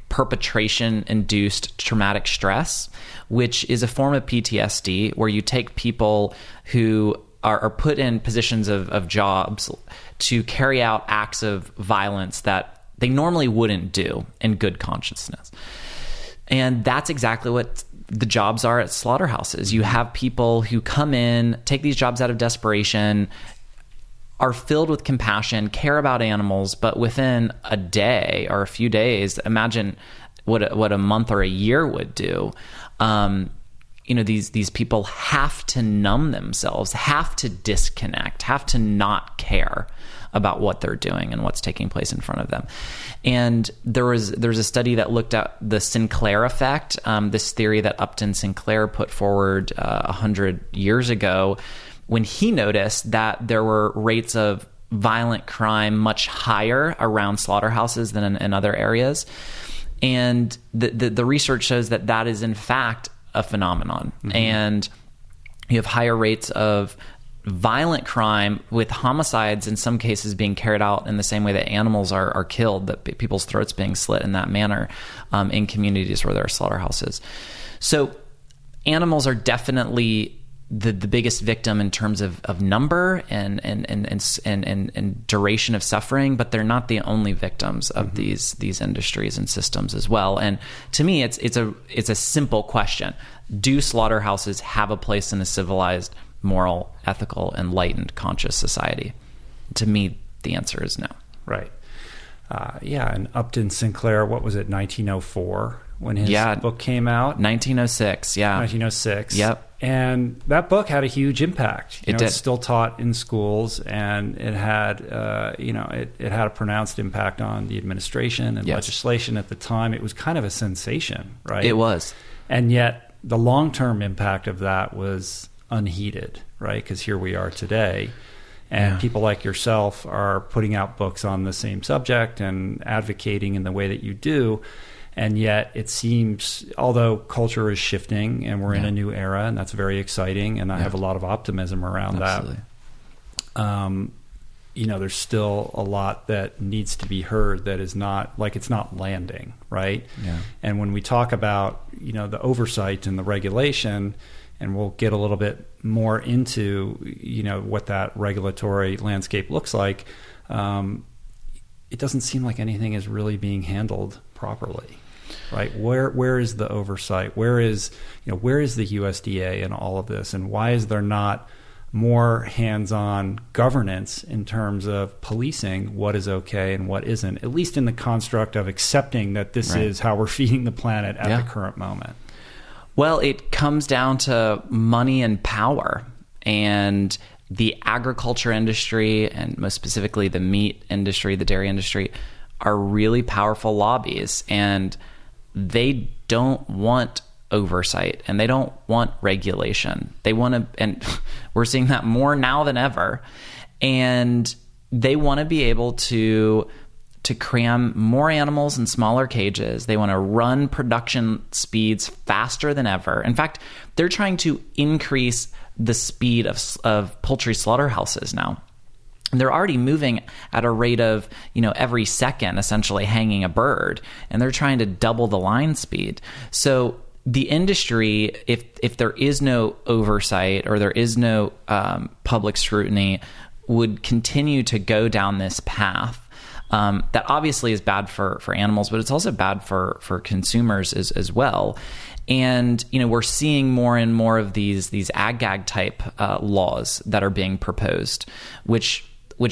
perpetration induced traumatic stress, which is a form of PTSD where you take people who are put in positions of jobs to carry out acts of violence that they normally wouldn't do in good consciousness. And that's exactly what the jobs are at slaughterhouses. You have people who come in, take these jobs out of desperation, are filled with compassion, care about animals, but within a day or a few days, imagine what a month or a year would do. These people have to numb themselves, have to disconnect, have to not care about what they're doing and what's taking place in front of them. And there's a study that looked at the Sinclair Effect, this theory that Upton Sinclair put forward 100 years ago, when he noticed that there were rates of violent crime much higher around slaughterhouses than in other areas. And the research shows that is in fact a phenomenon. Mm-hmm. And you have higher rates of violent crime, with homicides in some cases being carried out in the same way that animals are killed, that people's throats being slit in that manner in communities where there are slaughterhouses. So animals are definitely the biggest victim in terms of number and duration of suffering, but they're not the only victims of these industries and systems as well. And to me, it's a simple question: do slaughterhouses have a place in a civilized moral, ethical, enlightened, conscious society? To me, the answer is no. Right. And Upton Sinclair, what was it, 1904 when his book came out? 1906, 1906. Yep. And that book had a huge impact. It did. It's still taught in schools, and it had, it had a pronounced impact on the administration and legislation at the time. It was kind of a sensation, right? It was. And yet the long-term impact of that was unheeded, right? Because here we are today. And people like yourself are putting out books on the same subject and advocating in the way that you do. And yet it seems, although culture is shifting and we're in a new era, and that's very exciting, and I have a lot of optimism around that. There's still a lot that needs to be heard that is not, like, it's not landing, right? Yeah. And when we talk about, the oversight and the regulation, and we'll get a little bit more into, what that regulatory landscape looks like, it doesn't seem like anything is really being handled properly, right? Where is the oversight? Where is the USDA in all of this? And why is there not more hands-on governance in terms of policing what is okay and what isn't, at least in the construct of accepting that this is how we're feeding the planet at the current moment? Well, it comes down to money and power, and the agriculture industry, and most specifically the meat industry, the dairy industry, are really powerful lobbies, and they don't want oversight and they don't want regulation. They want to, and we're seeing that more now than ever, and they want to be able to cram more animals in smaller cages. They want to run production speeds faster than ever. In fact, they're trying to increase the speed of poultry slaughterhouses now. And they're already moving at a rate of, every second essentially hanging a bird, and they're trying to double the line speed. So the industry, if there is no oversight or there is no public scrutiny, would continue to go down this path. That obviously is bad for animals, but it's also bad for consumers as well. And, we're seeing more and more of these ag-gag type laws that are being proposed, which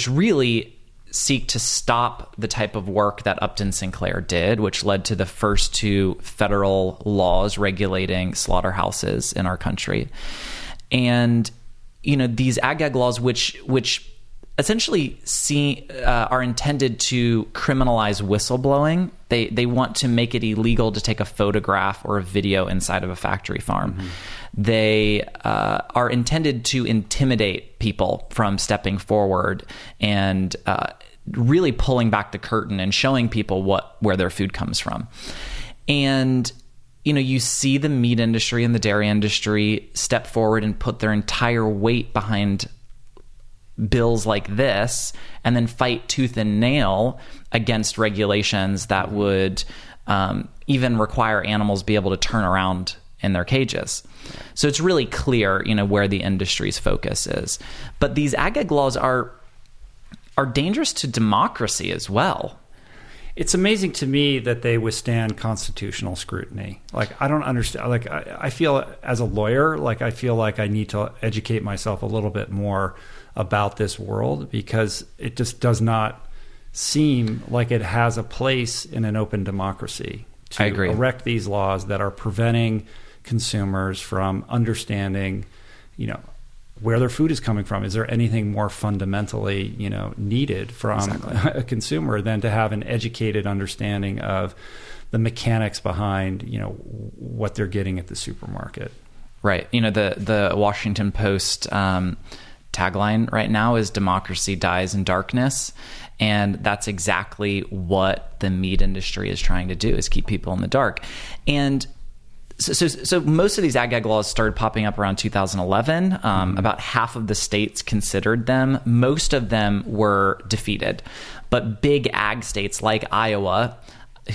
really seek to stop the type of work that Upton Sinclair did, which led to the first two federal laws regulating slaughterhouses in our country. And, these ag-gag laws, which essentially are intended to criminalize whistleblowing. They want to make it illegal to take a photograph or a video inside of a factory farm. Mm-hmm. They are intended to intimidate people from stepping forward and really pulling back the curtain and showing people where their food comes from. And you see the meat industry and the dairy industry step forward and put their entire weight behind bills like this, and then fight tooth and nail against regulations that would even require animals be able to turn around in their cages. So it's really clear, where the industry's focus is. But these ag-gag laws are dangerous to democracy as well. It's amazing to me that they withstand constitutional scrutiny. Like, I don't understand. Like, I feel as a lawyer, I feel like I need to educate myself a little bit more about this world, because it just does not seem like it has a place in an open democracy to erect these laws that are preventing consumers from understanding, where their food is coming from. Is there anything more fundamentally, needed from a consumer than to have an educated understanding of the mechanics behind, what they're getting at the supermarket? Right. The Washington Post tagline right now is "Democracy dies in darkness," and that's exactly what the meat industry is trying to do, is keep people in the dark. And so most of these ag-gag laws started popping up around 2011. About half of the states considered them. Most of them were defeated, but big ag states like Iowa,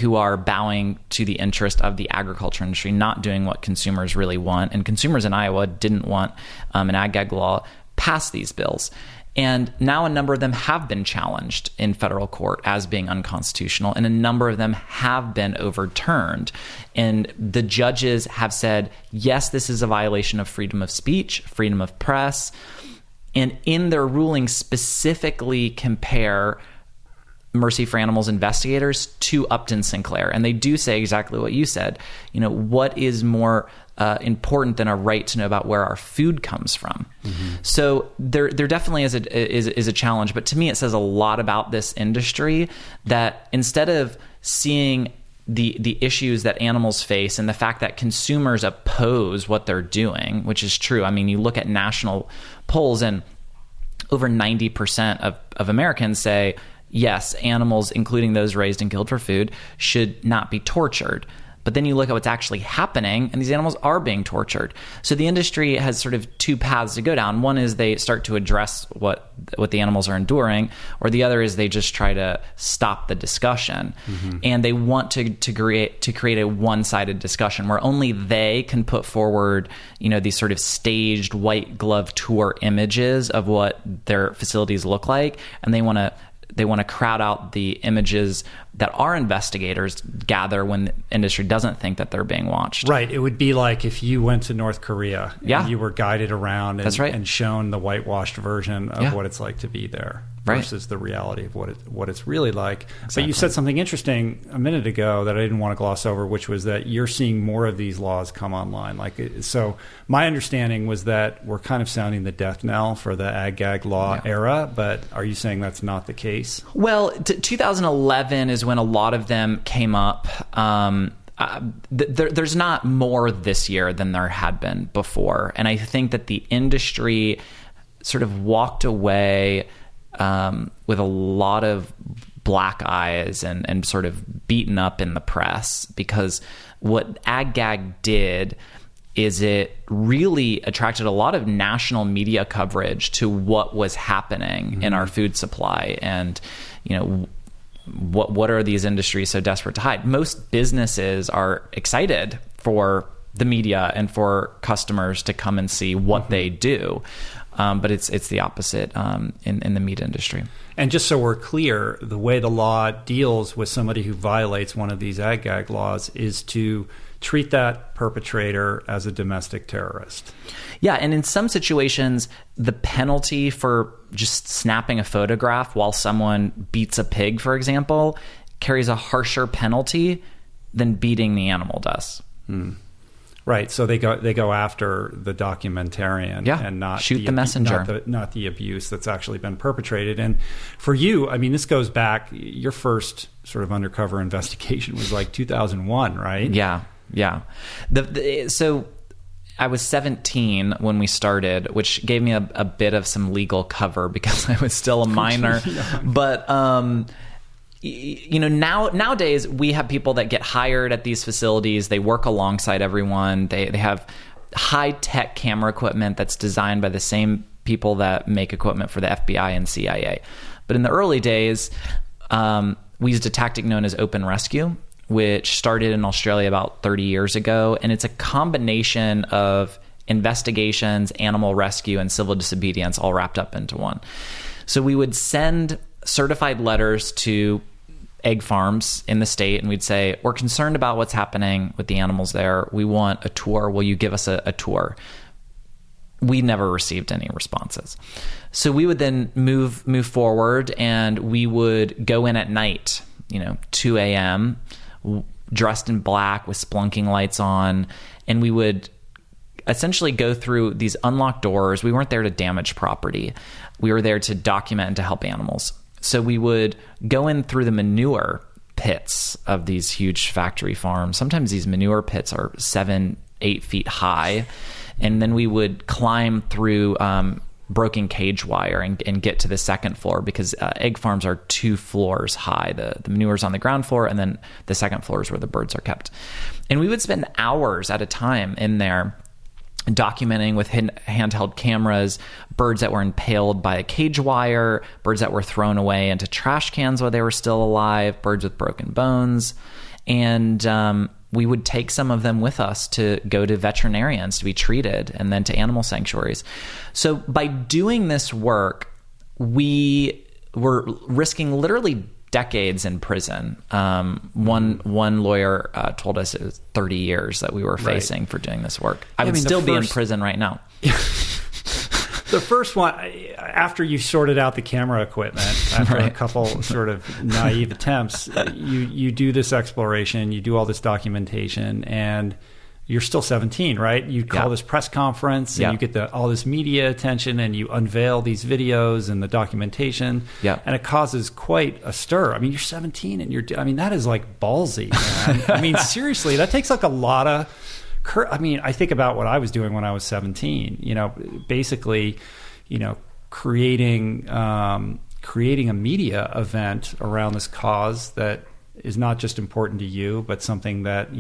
who are bowing to the interest of the agriculture industry, not doing what consumers really want, and consumers in Iowa didn't want an ag-gag law, pass these bills. And now a number of them have been challenged in federal court as being unconstitutional, and a number of them have been overturned. And the judges have said, yes, this is a violation of freedom of speech, freedom of press, and in their ruling specifically compare Mercy for Animals investigators to Upton Sinclair. And they do say exactly what you said. What is more important than our right to know about where our food comes from? Mm-hmm. So there definitely is a challenge. But to me, it says a lot about this industry, that instead of seeing the issues that animals face and the fact that consumers oppose what they're doing, which is true. I mean, you look at national polls and over 90% of Americans say, yes, animals, including those raised and killed for food, should not be tortured. But then you look at what's actually happening, and these animals are being tortured. So the industry has sort of two paths to go down. One is they start to address what the animals are enduring, or the other is they just try to stop the discussion. Mm-hmm. And they want to create a one-sided discussion where only they can put forward, these sort of staged white glove tour images of what their facilities look like, and they want to crowd out the images that our investigators gather when the industry doesn't think that they're being watched. Right. It would be like if you went to North Korea and you were guided around and shown the whitewashed version of what it's like to be there versus the reality of what it's really like. Exactly. But you said something interesting a minute ago that I didn't want to gloss over, which was that you're seeing more of these laws come online. So my understanding was that we're kind of sounding the death knell for the ag-gag law era, but are you saying that's not the case? Well, 2011 is when a lot of them came up. There's not more this year than there had been before. And I think that the industry sort of walked away with a lot of black eyes and sort of beaten up in the press, because what ag-gag did is it really attracted a lot of national media coverage to what was happening in our food supply. And, what are these industries so desperate to hide? Most businesses are excited for the media and for customers to come and see what they do. But it's the opposite in the meat industry. And just so we're clear, the way the law deals with somebody who violates one of these ag-gag laws is to treat that perpetrator as a domestic terrorist. Yeah, and in some situations, the penalty for just snapping a photograph while someone beats a pig, for example, carries a harsher penalty than beating the animal does. Right, so they go after the documentarian and not shoot the messenger, not the abuse that's actually been perpetrated. And for you, I mean, this goes back. Your first sort of undercover investigation was like 2001, right? Yeah. So I was 17 when we started, which gave me a bit of some legal cover because I was still a minor. But nowadays we have people that get hired at these facilities. They work alongside everyone. They have high-tech camera equipment that's designed by the same people that make equipment for the FBI and CIA. But in the early days, we used a tactic known as open rescue, which started in Australia about 30 years ago. And it's a combination of investigations, animal rescue, and civil disobedience all wrapped up into one. So we would send certified letters to egg farms in the state, and we'd say, we're concerned about what's happening with the animals there. We want a tour. Will you give us a tour? We never received any responses. So we would then move forward, and we would go in at night, 2 a.m., dressed in black with splunking lights on, and we would essentially go through these unlocked doors. We weren't there to damage property. We were there to document and to help animals. So we would go in through the manure pits of these huge factory farms. Sometimes these manure pits are 7-8 feet high. And then we would climb through broken cage wire and get to the second floor, because egg farms are 2 floors high. The manure's on the ground floor, and then the second floor is where the birds are kept. And we would spend hours at a time in there documenting with handheld cameras birds that were impaled by a cage wire, birds that were thrown away into trash cans while they were still alive, birds with broken bones. And we would take some of them with us to go to veterinarians to be treated, and then to animal sanctuaries. So by doing this work, we were risking literally decades in prison. One lawyer told us it was 30 years that we were facing for doing this work. I would still be in prison right now. The first one, after you sorted out the camera equipment, after a couple sort of naive attempts, you do this exploration, you do all this documentation, and you're still 17, right? You call this press conference, and you get all this media attention, and you unveil these videos and the documentation, and it causes quite a stir. I mean, you're 17, and that is like ballsy, man. I mean, seriously, that takes like a lot of... I mean, I think about what I was doing when I was 17, basically, creating a media event around this cause that is not just important to you, but something that,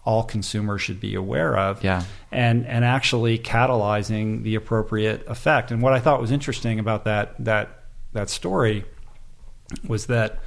all consumers should be aware of, and actually catalyzing the appropriate effect. And what I thought was interesting about that story was that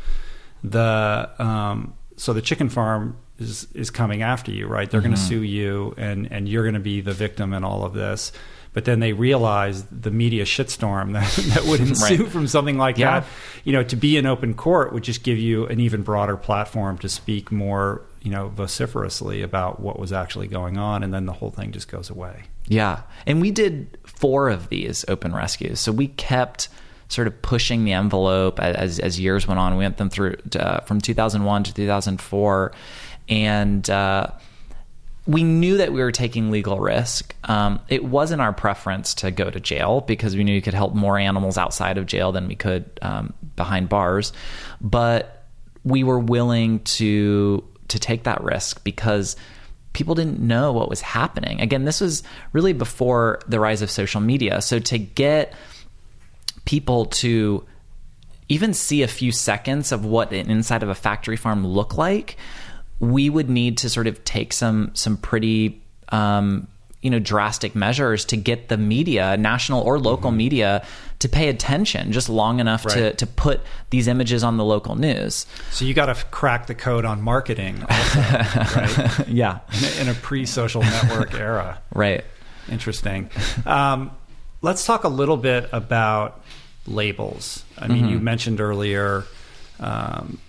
so the chicken farm is coming after you, right? They're going to sue you, and you're going to be the victim in all of this. But then they realized the media shitstorm that would ensue from something like that. To be in open court would just give you an even broader platform to speak more, vociferously about what was actually going on, and then the whole thing just goes away. Yeah, and we did 4 of these open rescues, so we kept sort of pushing the envelope as years went on. We went them through from 2001 to 2004. And we knew that we were taking legal risk. It wasn't our preference to go to jail because we knew you could help more animals outside of jail than we could behind bars. But we were willing to take that risk because people didn't know what was happening. Again, this was really before the rise of social media. So to get people to even see a few seconds of what an inside of a factory farm looked like, we would need to sort of take some pretty drastic measures to get the media, national or local media, to pay attention just long enough to put these images on the local news. So you got to crack the code on marketing also, right? Yeah. In a pre-social network era. Right. Interesting. Let's talk a little bit about labels. I mean, you mentioned earlier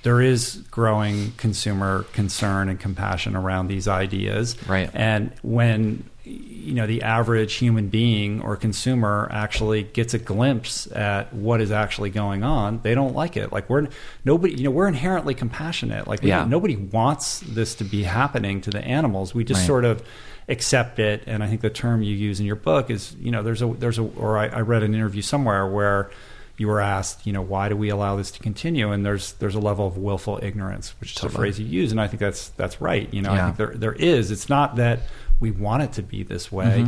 there is growing consumer concern and compassion around these ideas. Right. And when the average human being or consumer actually gets a glimpse at what is actually going on, they don't like it. Like we're inherently compassionate. Like nobody wants this to be happening to the animals. We just sort of accept it. And I think the term you use in your book is, I read an interview somewhere where you were asked, why do we allow this to continue? And there's a level of willful ignorance, which is a phrase you use, and I think that's right. I think there is. It's not that we want it to be this way.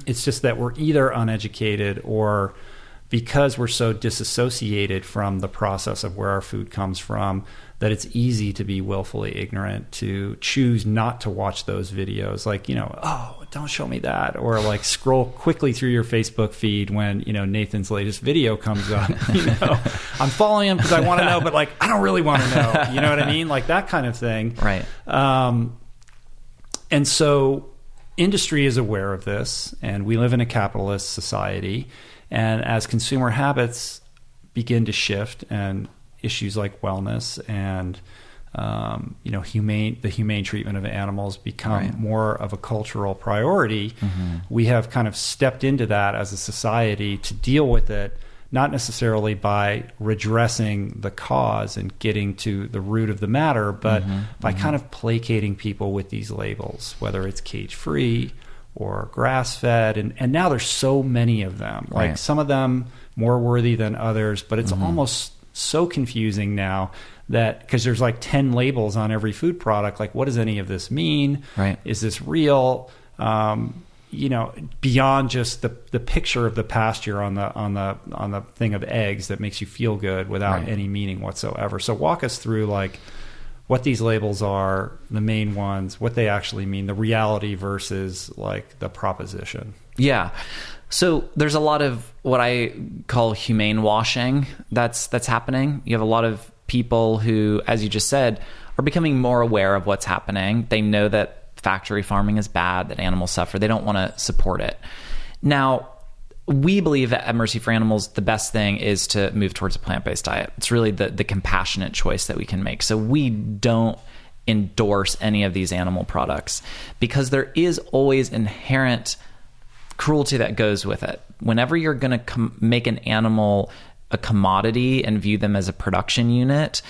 It's just that we're either uneducated or because we're so disassociated from the process of where our food comes from, that it's easy to be willfully ignorant, to choose not to watch those videos. Like, oh, don't show me that. Or like scroll quickly through your Facebook feed when, Nathan's latest video comes up. I'm following him because I want to know, but like, I don't really want to know. You know what I mean? Like that kind of thing. Right. And so industry is aware of this, and we live in a capitalist society. And as consumer habits begin to shift and issues like wellness and the humane treatment of animals become more of a cultural priority, we have kind of stepped into that as a society to deal with it, not necessarily by redressing the cause and getting to the root of the matter, but by kind of placating people with these labels, whether it's cage-free or grass-fed, and now there's so many of them. Like some of them more worthy than others, but it's almost so confusing now that because there's like 10 labels on every food product. Like, what does any of this mean? Is this real? Beyond just the picture of the pasture on the thing of eggs that makes you feel good without any meaning whatsoever. So walk us through like what these labels are, the main ones, what they actually mean, the reality versus like the proposition. Yeah. So there's a lot of what I call humane washing that's happening. You have a lot of people who, as you just said, are becoming more aware of what's happening. They know that factory farming is bad, that animals suffer. They don't want to support it. Now, we believe at Mercy for Animals, the best thing is to move towards a plant-based diet. It's really the compassionate choice that we can make. So we don't endorse any of these animal products because there is always inherent cruelty that goes with it. Whenever you're going to make an animal a commodity and view them as a production unit,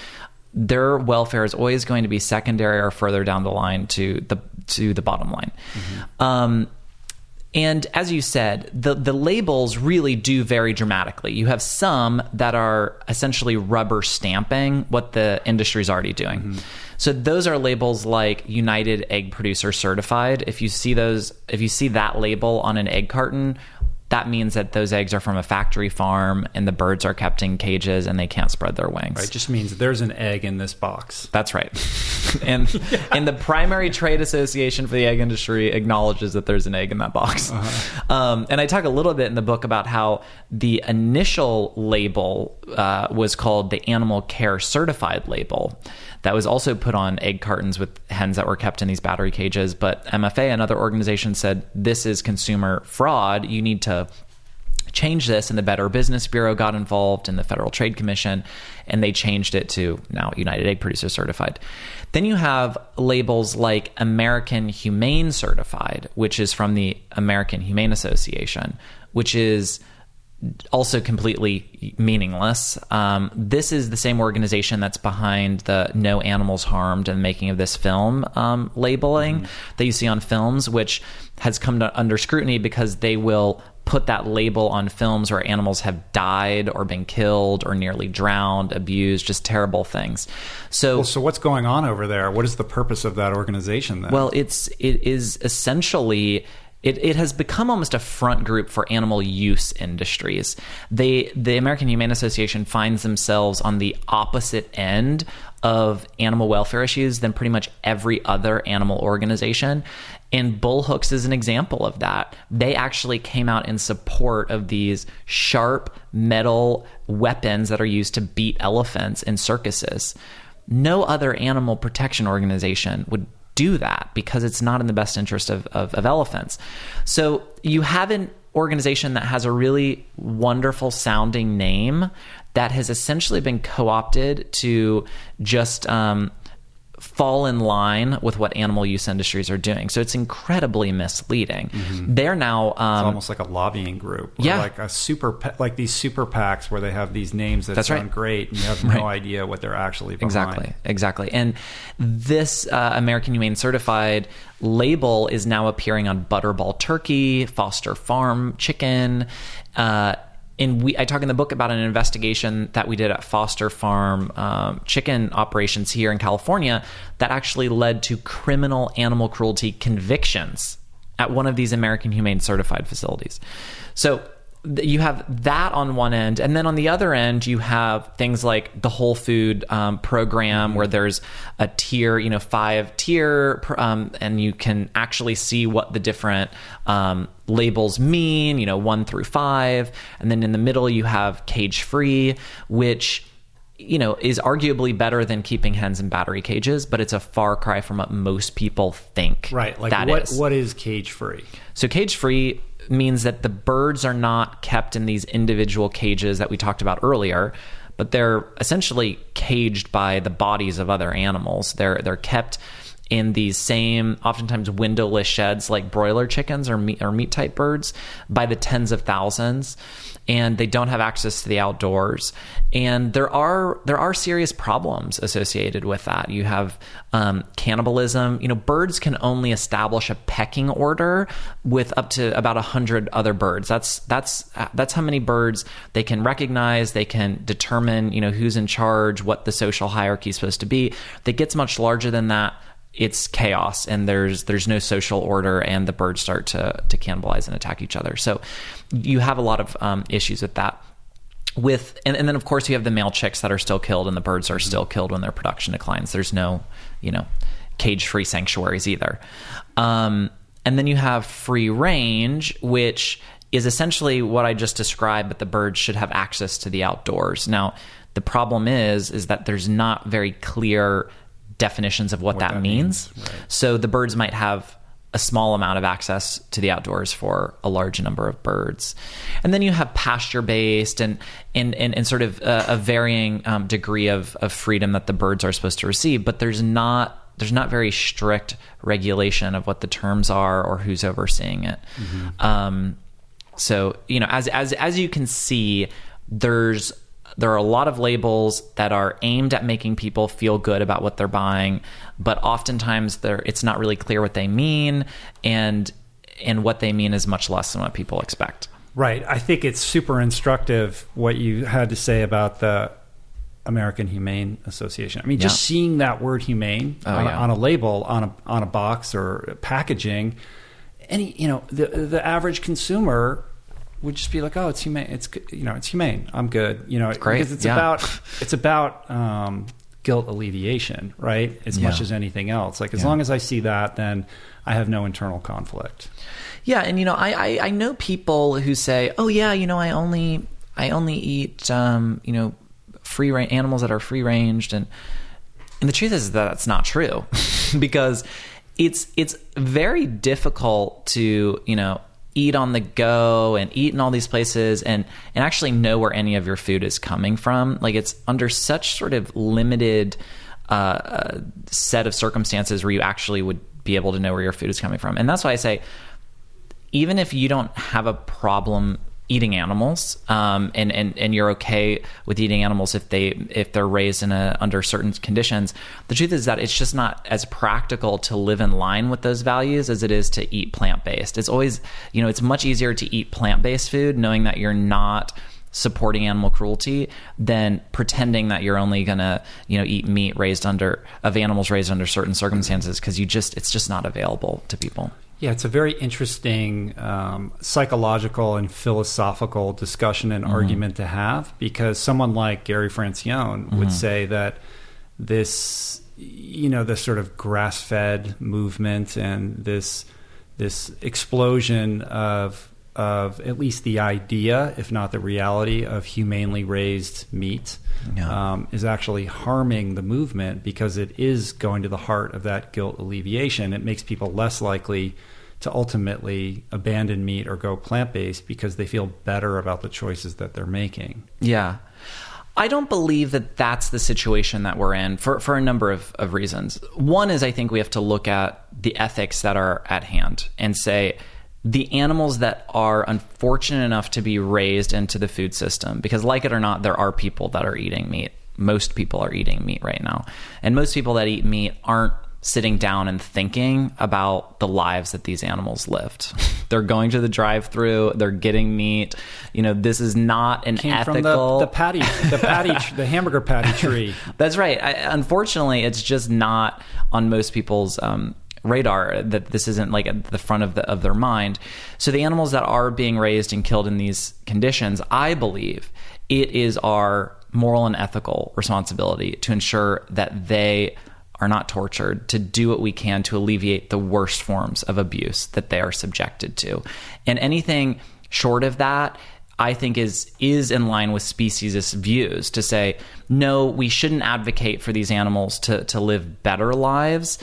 their welfare is always going to be secondary or further down the line to the bottom line. And as you said, the labels really do vary dramatically. You have some that are essentially rubber stamping what the industry is already doing. So those are labels like United Egg Producer Certified. If you see that label on an egg carton, that means that those eggs are from a factory farm and the birds are kept in cages and they can't spread their wings. Right, just means there's an egg in this box. That's right. And the primary trade association for the egg industry acknowledges that there's an egg in that box. And I talk a little bit in the book about how the initial label was called the Animal Care Certified label. That was also put on egg cartons with hens that were kept in these battery cages. But MFA and other organizations said, this is consumer fraud. You need to change this. And the Better Business Bureau got involved and the Federal Trade Commission, and they changed it to now United Egg Producer Certified. Then you have labels like American Humane Certified, which is from the American Humane Association, which is also completely meaningless. This is the same organization that's behind the No Animals Harmed and Making of This Film labeling that you see on films, which has come under scrutiny because they will put that label on films where animals have died or been killed or nearly drowned, abused, just terrible things. So what's going on over there? What is the purpose of that organization then? Well, it is essentially... It has become almost a front group for animal use industries. The American Humane Association finds themselves on the opposite end of animal welfare issues than pretty much every other animal organization. And Bullhooks is an example of that. They actually came out in support of these sharp metal weapons that are used to beat elephants in circuses. No other animal protection organization would do that because it's not in the best interest of elephants. So you have an organization that has a really wonderful sounding name that has essentially been co-opted to just fall in line with what animal use industries are doing. So it's incredibly misleading. They're now... it's almost like a lobbying group. Or like a like these super PACs where they have these names that sound great and you have no idea what they're actually behind. Exactly. And this American Humane Certified label is now appearing on Butterball Turkey, Foster Farm Chicken, I talk in the book about an investigation that we did at Foster Farm chicken operations here in California that actually led to criminal animal cruelty convictions at one of these American Humane Certified facilities. So you have that on one end, and then on the other end you have things like the Whole Food program where there's a tier, 5-tier, and you can actually see what the different labels mean, 1 through 5, and then in the middle you have cage-free, which is arguably better than keeping hens in battery cages, but it's a far cry from what most people think. Right, like what is cage-free? So cage-free means that the birds are not kept in these individual cages that we talked about earlier, but they're essentially caged by the bodies of other animals. They're kept in these same, oftentimes windowless sheds like broiler chickens or meat type birds by the tens of thousands, and they don't have access to the outdoors. And there are serious problems associated with that. You have cannibalism. Birds can only establish a pecking order with up to about 100 other birds. That's how many birds they can recognize. They can determine who's in charge, what the social hierarchy is supposed to be. If it gets much larger than that, it's chaos and there's no social order, and the birds start to cannibalize and attack each other. So you have a lot of issues with that. And then of course you have the male chicks that are still killed, and the birds are still killed when their production declines. There's no cage-free sanctuaries either. And then you have free range, which is essentially what I just described, but the birds should have access to the outdoors. Now the problem is that there's not very clear definitions of what that means. Right. So the birds might have a small amount of access to the outdoors for a large number of birds. And then you have pasture-based and sort of a varying degree of freedom that the birds are supposed to receive, but there's not very strict regulation of what the terms are or who's overseeing it. So, as you can see, there are a lot of labels that are aimed at making people feel good about what they're buying, but oftentimes it's not really clear what they mean, and what they mean is much less than what people expect. Right. I think it's super instructive what you had to say about the American Humane Association. I mean, just seeing that word humane on a label, on a box or packaging, the average consumer would just be like, oh, it's humane. It's humane. I'm good. It's great. Because it's about guilt alleviation, right? As much as anything else. Like as long as I see that, then I have no internal conflict. Yeah, and I know people who say, oh yeah, I only eat free range animals that are free ranged, and the truth is that that's not true, because it's very difficult to eat on the go and eat in all these places and actually know where any of your food is coming from. Like it's under such sort of limited set of circumstances where you actually would be able to know where your food is coming from. And that's why I say, even if you don't have a problem eating animals, and you're okay with eating animals if they're raised under certain conditions, the truth is that it's just not as practical to live in line with those values as it is to eat plant-based. It's always, it's much easier to eat plant-based food knowing that you're not supporting animal cruelty than pretending that you're only gonna eat meat of animals raised under certain circumstances, because it's just not available to people. Yeah, it's a very interesting psychological and philosophical discussion and argument to have, because someone like Gary Francione would say that this, this sort of grass-fed movement and this explosion of at least the idea, if not the reality, of humanely raised meat is actually harming the movement, because it is going to the heart of that guilt alleviation. It makes people less likely to ultimately abandon meat or go plant-based because they feel better about the choices that they're making. Yeah. I don't believe that that's the situation that we're in for a number of reasons. One is I think we have to look at the ethics that are at hand and say, the animals that are unfortunate enough to be raised into the food system, because like it or not, there are people that are eating meat. Most people are eating meat right now. And most people that eat meat aren't sitting down and thinking about the lives that these animals lived. They're going to the drive-through, they're getting meat. This is not an ethical... From the hamburger patty tree. That's right. Unfortunately, it's just not on most people's radar, that this isn't like at the front of their mind. So the animals that are being raised and killed in these conditions, I believe it is our moral and ethical responsibility to ensure that they are not tortured, to do what we can to alleviate the worst forms of abuse that they are subjected to. And anything short of that, I think is in line with speciesist views, to say, no, we shouldn't advocate for these animals to live better lives.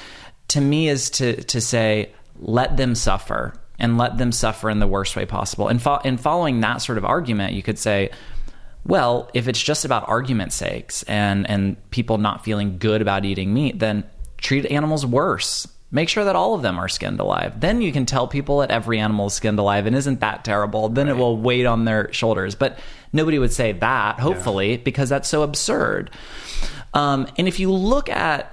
To me is to say, let them suffer, and let them suffer in the worst way possible. And following that sort of argument, you could say, well, if it's just about argument's sakes and people not feeling good about eating meat, then treat animals worse. Make sure that all of them are skinned alive. Then you can tell people that every animal is skinned alive, and isn't that terrible? Then It will weigh on their shoulders. But nobody would say that, hopefully, because that's so absurd. And if you look at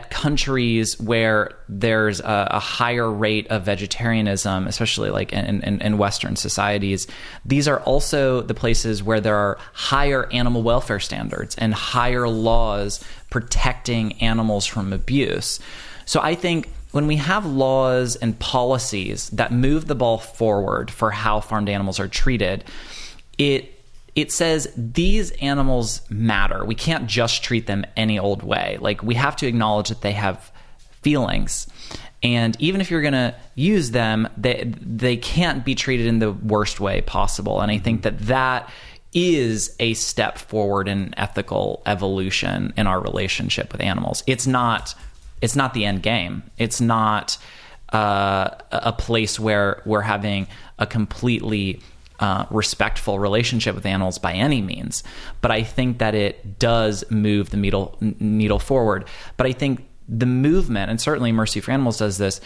countries where there's a higher rate of vegetarianism, especially like in Western societies, these are also the places where there are higher animal welfare standards and higher laws protecting animals from abuse. So I think when we have laws and policies that move the ball forward for how farmed animals are treated, it says these animals matter. We can't just treat them any old way. Like, we have to acknowledge that they have feelings. And even if you're going to use them, they can't be treated in the worst way possible. And I think that is a step forward in ethical evolution in our relationship with animals. It's not the end game. It's not a place where we're having a completely respectful relationship with animals by any means. But I think that it does move the needle forward. But I think the movement, and certainly Mercy for Animals does this,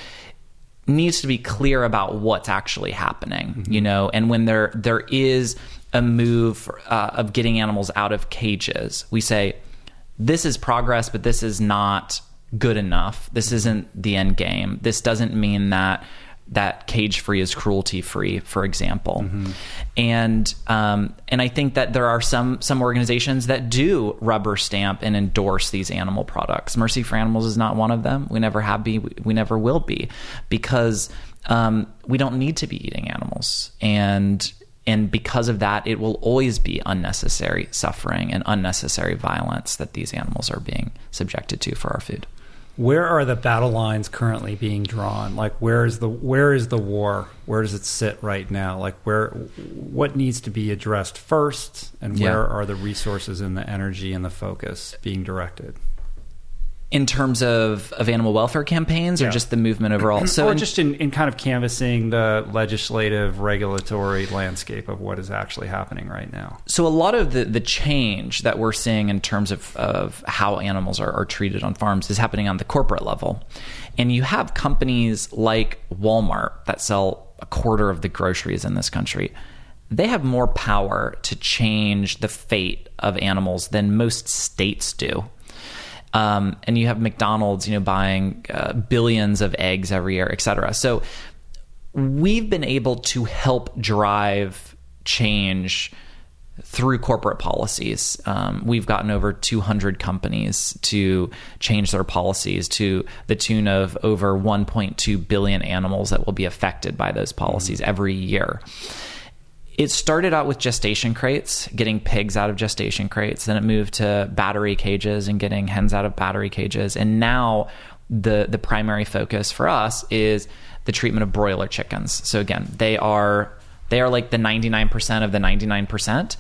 needs to be clear about what's actually happening, you know, and when there is a move of getting animals out of cages, we say, this is progress, but this is not good enough. This isn't the end game. This doesn't mean that cage-free is cruelty-free, for example. And I think that there are some organizations that do rubber stamp and endorse these animal products. Mercy for Animals is not one of them. We never have been. We never will be, because we don't need to be eating animals. And because of that, it will always be unnecessary suffering and unnecessary violence that these animals are being subjected to for our food. Where are the battle lines currently being drawn? Like, where is the war? Where does it sit right now? Like, what needs to be addressed first, and where are the resources and the energy and the focus being directed? In terms of animal welfare campaigns, or just the movement overall? So, or just in kind of canvassing the legislative, regulatory landscape of what is actually happening right now. So a lot of the change that we're seeing in terms of how animals are treated on farms is happening on the corporate level. And you have companies like Walmart that sell a quarter of the groceries in this country. They have more power to change the fate of animals than most states do. And you have McDonald's, buying billions of eggs every year, et cetera. So we've been able to help drive change through corporate policies. We've gotten over 200 companies to change their policies to the tune of over 1.2 billion animals that will be affected by those policies every year. It started out with gestation crates, getting pigs out of gestation crates. Then it moved to battery cages and getting hens out of battery cages. And now the primary focus for us is the treatment of broiler chickens. So again, they are like the 99% of the 99%.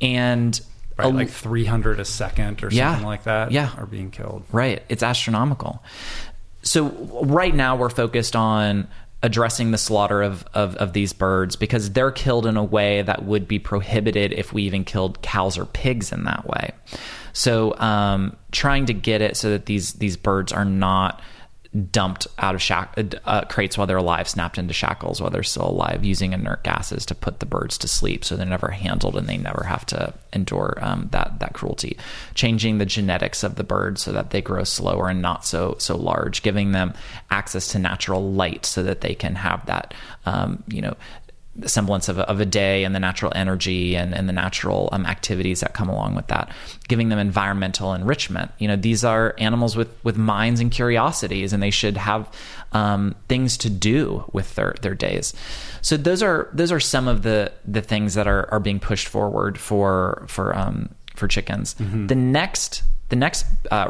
And like 300 a second or something like that are being killed. Right. It's astronomical. So right now we're focused on addressing the slaughter of these birds, because they're killed in a way that would be prohibited if we even killed cows or pigs in that way. So trying to get it so that these birds are not dumped out of crates while they're alive, snapped into shackles while they're still alive, using inert gases to put the birds to sleep so they're never handled and they never have to endure that cruelty. Changing the genetics of the birds so that they grow slower and not so large, giving them access to natural light so that they can have that the semblance of a day and the natural energy and the natural activities that come along with that, giving them environmental enrichment. These are animals with minds and curiosities, and they should have things to do with their days. So those are some of the things that are being pushed forward for chickens. The next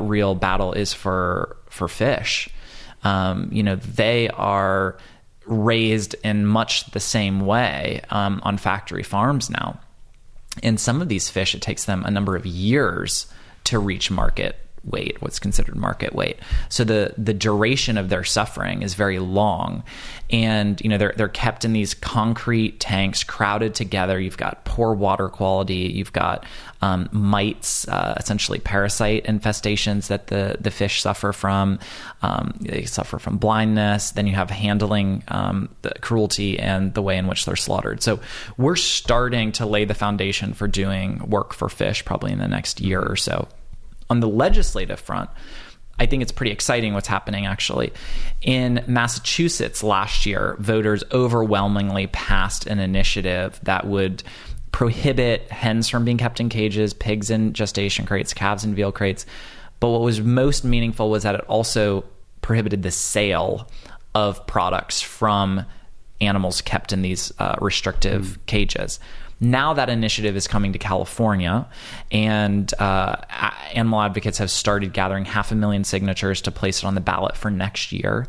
real battle is for fish. They are raised in much the same way on factory farms now. And some of these fish, it takes them a number of years to reach market weight, what's considered market weight. So the duration of their suffering is very long. And, they're kept in these concrete tanks, crowded together. You've got poor water quality. You've got mites, essentially parasite infestations that the fish suffer from. They suffer from blindness. Then you have handling, the cruelty and the way in which they're slaughtered. So we're starting to lay the foundation for doing work for fish probably in the next year or so. On the legislative front, I think it's pretty exciting what's happening, actually. In Massachusetts last year, voters overwhelmingly passed an initiative that would prohibit hens from being kept in cages, pigs in gestation crates, calves in veal crates. But what was most meaningful was that it also prohibited the sale of products from animals kept in these restrictive cages. Now that initiative is coming to California, and animal advocates have started gathering 500,000 signatures to place it on the ballot for next year,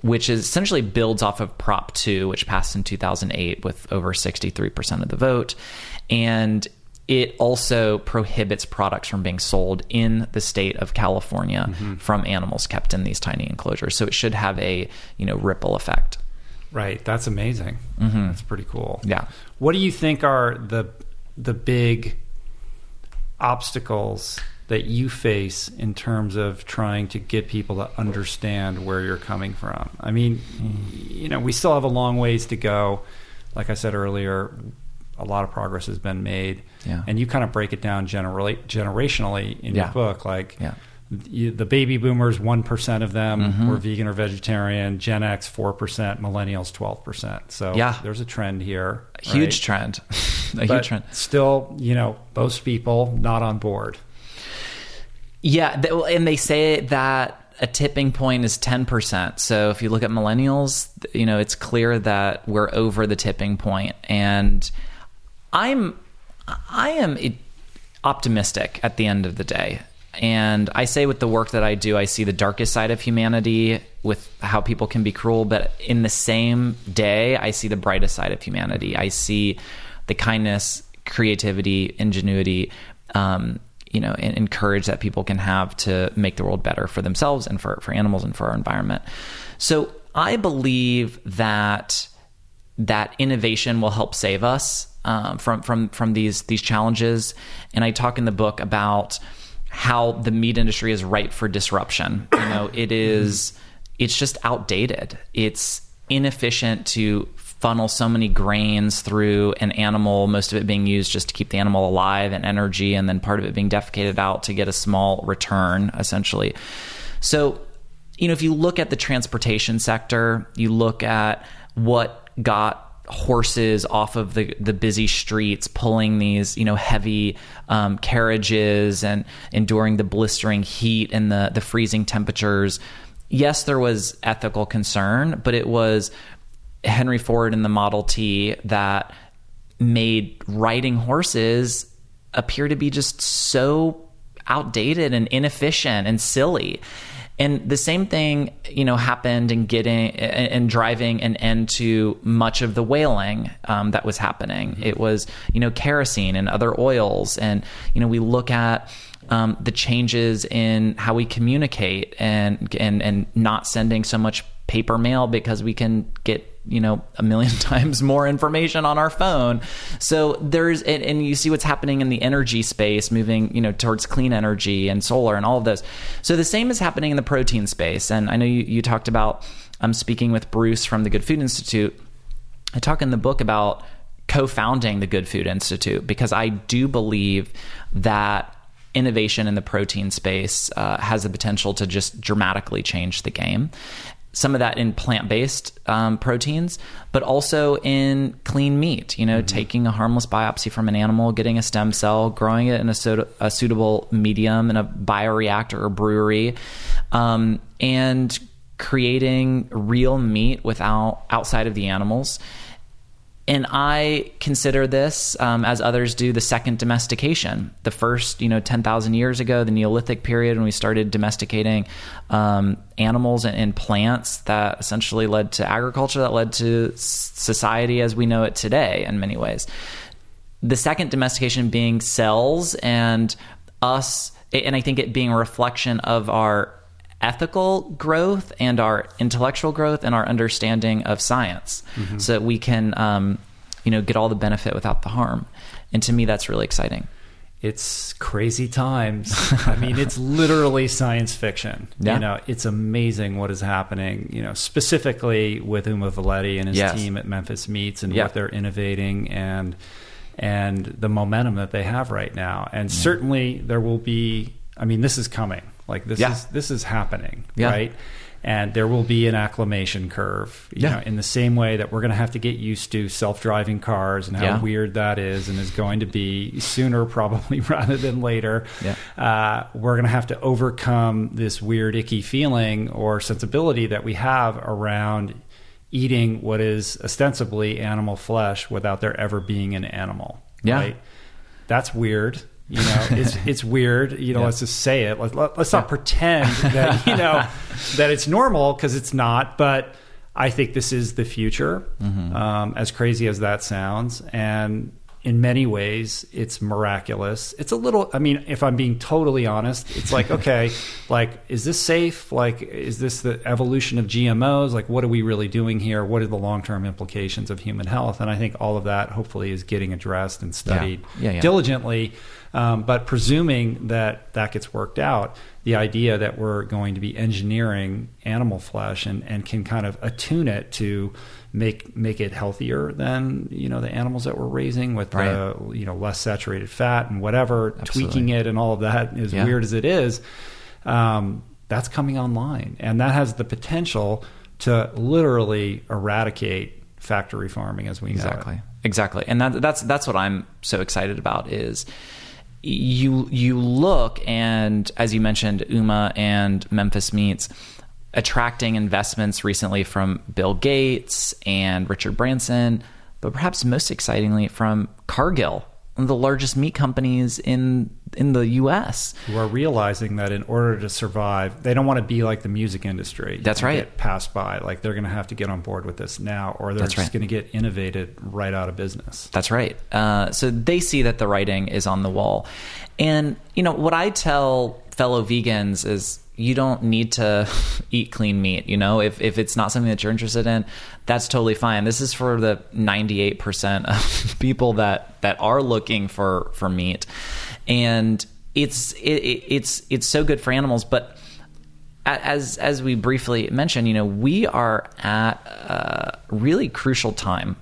which is essentially builds off of Prop 2, which passed in 2008 with over 63% of the vote. And it also prohibits products from being sold in the state of California from animals kept in these tiny enclosures. So it should have a, ripple effect. Right. That's amazing. That's pretty cool. Yeah. What do you think are the big obstacles that you face in terms of trying to get people to understand where you're coming from? I mean, we still have a long ways to go. Like I said earlier, a lot of progress has been made. Yeah. And you kind of break it down generationally in your book. Like the baby boomers, 1% of them were vegan or vegetarian, Gen X 4%, millennials 12%. So there's a trend here. Huge trend. Huge trend. Still, most people not on board. Yeah, and they say that a tipping point is 10%. So if you look at millennials, it's clear that we're over the tipping point. And I am optimistic at the end of the day. And I say with the work that I do, I see the darkest side of humanity with how people can be cruel. But in the same day, I see the brightest side of humanity. I see the kindness, creativity, ingenuity, and courage that people can have to make the world better for themselves and for animals and for our environment. So I believe that innovation will help save us from these challenges. And I talk in the book about how the meat industry is ripe for disruption. It's just outdated. It's inefficient to funnel so many grains through an animal, most of it being used just to keep the animal alive and energy, and then part of it being defecated out to get a small return, essentially. So, if you look at the transportation sector, you look at what got horses off of the busy streets, pulling these, heavy carriages and enduring the blistering heat and the freezing temperatures. Yes, there was ethical concern, but it was Henry Ford in the Model T that made riding horses appear to be just so outdated and inefficient and silly. And the same thing, happened in getting and driving an end to much of the whaling that was happening. It was, kerosene and other oils. And, we look at the changes in how we communicate and not sending so much paper mail because we can get, a million times more information on our phone. So and you see what's happening in the energy space, moving, towards clean energy and solar and all of those. So the same is happening in the protein space. And I know you talked about, speaking with Bruce from the Good Food Institute. I talk in the book about co-founding the Good Food Institute because I do believe that innovation in the protein space has the potential to just dramatically change the game. Some of that in plant-based proteins, but also in clean meat, taking a harmless biopsy from an animal, getting a stem cell, growing it in a suitable medium in a bioreactor or brewery, and creating real meat outside of the animals. And I consider this, as others do, the second domestication. The first, 10,000 years ago, the Neolithic period, when we started domesticating animals and plants, that essentially led to agriculture, that led to society as we know it today in many ways. The second domestication being cells and us, and I think it being a reflection of our ethical growth and our intellectual growth and our understanding of science, so that we can get all the benefit without the harm. And to me, that's really exciting. It's crazy times. I mean, it's literally science fiction. It's amazing what is happening, specifically with Uma Valetti and his team at Memphis Meats and what they're innovating and the momentum that they have right now. And certainly there will be, this is coming. Like this is happening, right? And there will be an acclimation curve, in the same way that we're going to have to get used to self-driving cars and how weird that is and is going to be sooner probably rather than later. We're going to have to overcome this weird, icky feeling or sensibility that we have around eating what is ostensibly animal flesh without there ever being an animal, right? That's weird. It's weird. Let's just say it. Let's not pretend that that it's normal, because it's not. But I think this is the future, as crazy as that sounds. And in many ways, it's miraculous. It's a little, I mean, if I'm being totally honest, it's like, okay, like, is this safe? Like, is this the evolution of GMOs? Like, what are we really doing here? What are the long-term implications of human health? And I think all of that hopefully is getting addressed and studied diligently. But presuming that gets worked out, the idea that we're going to be engineering animal flesh and can kind of attune it to make it healthier than, the animals that we're raising with the, less saturated fat and whatever, tweaking it and all of that, as weird as it is, that's coming online. And that has the potential to literally eradicate factory farming as we know it. Exactly. And that's what I'm so excited about is you look, and as you mentioned, UMA and Memphis Meats attracting investments recently from Bill Gates and Richard Branson, but perhaps most excitingly from Cargill, one of the largest meat companies in the U.S. who are realizing that in order to survive, they don't want to be like the music industry. That's right. Get passed by. Like, they're going to have to get on board with this now, or they're just going to get innovated right out of business. That's right. So they see that the writing is on the wall. And, what I tell fellow vegans is you don't need to eat clean meat. If it's not something that you're interested in, that's totally fine. This is for the 98% of people that are looking for meat. And it's so good for animals. But as we briefly mentioned, we are at a really crucial time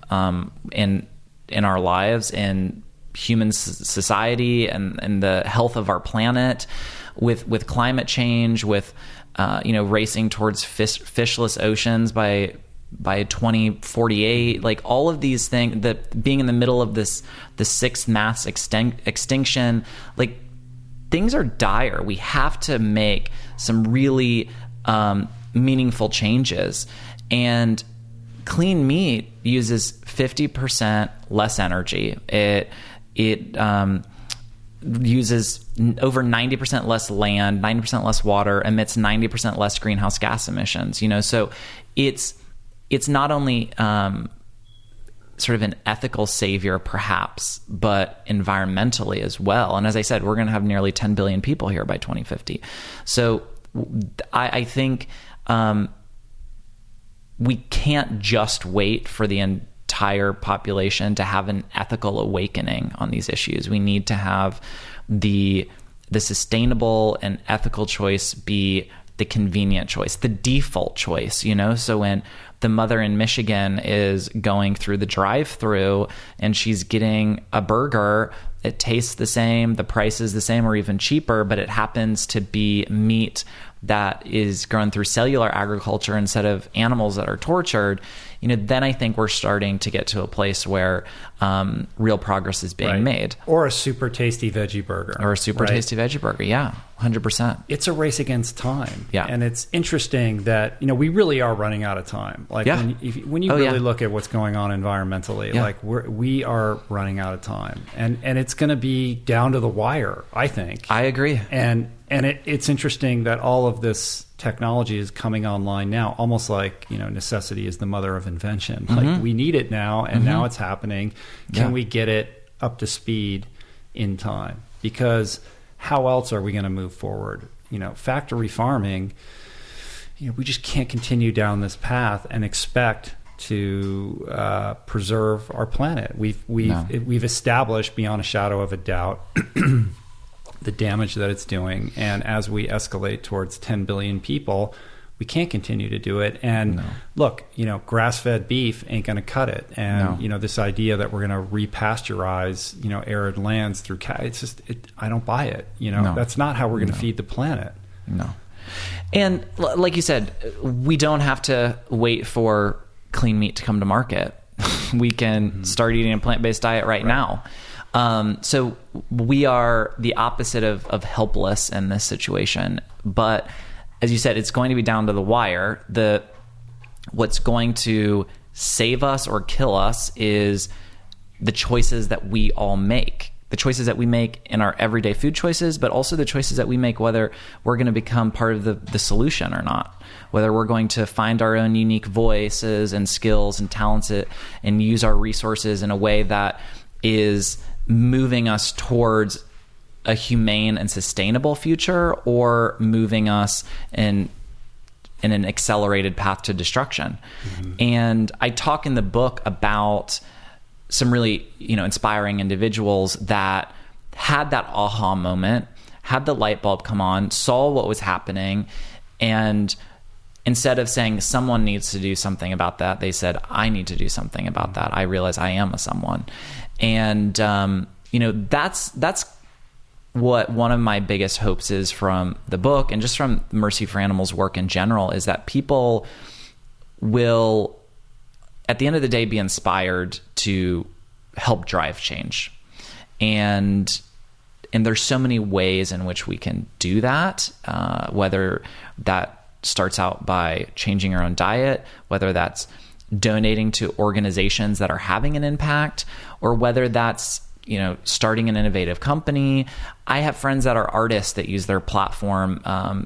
in our lives, in human society, and the health of our planet, with climate change, with racing towards fishless oceans by 2048, like all of these things, that being in the middle of the sixth mass extinction, like things are dire. We have to make some really meaningful changes, and clean meat uses 50% less energy. It uses over 90% less land, 90% less water, emits 90% less greenhouse gas emissions. So it's not only sort of an ethical savior, perhaps, but environmentally as well. And as I said, we're going to have nearly 10 billion people here by 2050. So I think we can't just wait for the entire population to have an ethical awakening on these issues. We need to have the sustainable and ethical choice be the convenient choice, the default choice, So when the mother in Michigan is going through the drive-through and she's getting a burger, it tastes the same, the price is the same or even cheaper, but it happens to be meat that is grown through cellular agriculture instead of animals that are tortured, then I think we're starting to get to a place where real progress is being made. Or a super tasty veggie burger. Tasty veggie burger, yeah, 100%. It's a race against time. Yeah. And it's interesting that, we really are running out of time. Like, when you really look at what's going on environmentally, like we are running out of time. And it's going to be down to the wire, I think. I agree. And it's interesting that all of this technology is coming online now, almost like, necessity is the mother of invention. Like, we need it now, and now it's happening. Can we get it up to speed in time? Because how else are we going to move forward? Factory farming, we just can't continue down this path and expect to preserve our planet. We've established beyond a shadow of a doubt the damage that it's doing, and as we escalate towards 10 billion people, we can't continue to do it. And look, grass-fed beef ain't going to cut it. And this idea that we're going to repasteurize arid lands through it's just I don't buy it. That's not how we're going to feed the planet. No. And like you said, we don't have to wait for clean meat to come to market. We can start eating a plant-based diet right now. So we are the opposite of helpless in this situation. But as you said, it's going to be down to the wire. What's going to save us or kill us is the choices that we all make. The choices that we make in our everyday food choices, but also the choices that we make whether we're going to become part of the solution or not. Whether we're going to find our own unique voices and skills and talents and use our resources in a way that is moving us towards a humane and sustainable future, or moving us in an accelerated path to destruction. And I talk in the book about some really, inspiring individuals that had that aha moment, had the light bulb come on, saw what was happening, and instead of saying someone needs to do something about that, they said, I need to do something about that. I realize I am a someone. And, that's what one of my biggest hopes is from the book, and just from Mercy for Animals work in general, is that people will, at the end of the day, be inspired to help drive change. And there's so many ways in which we can do that, whether that starts out by changing our own diet, whether that's donating to organizations that are having an impact, or whether that's, starting an innovative company. I have friends that are artists that use their platform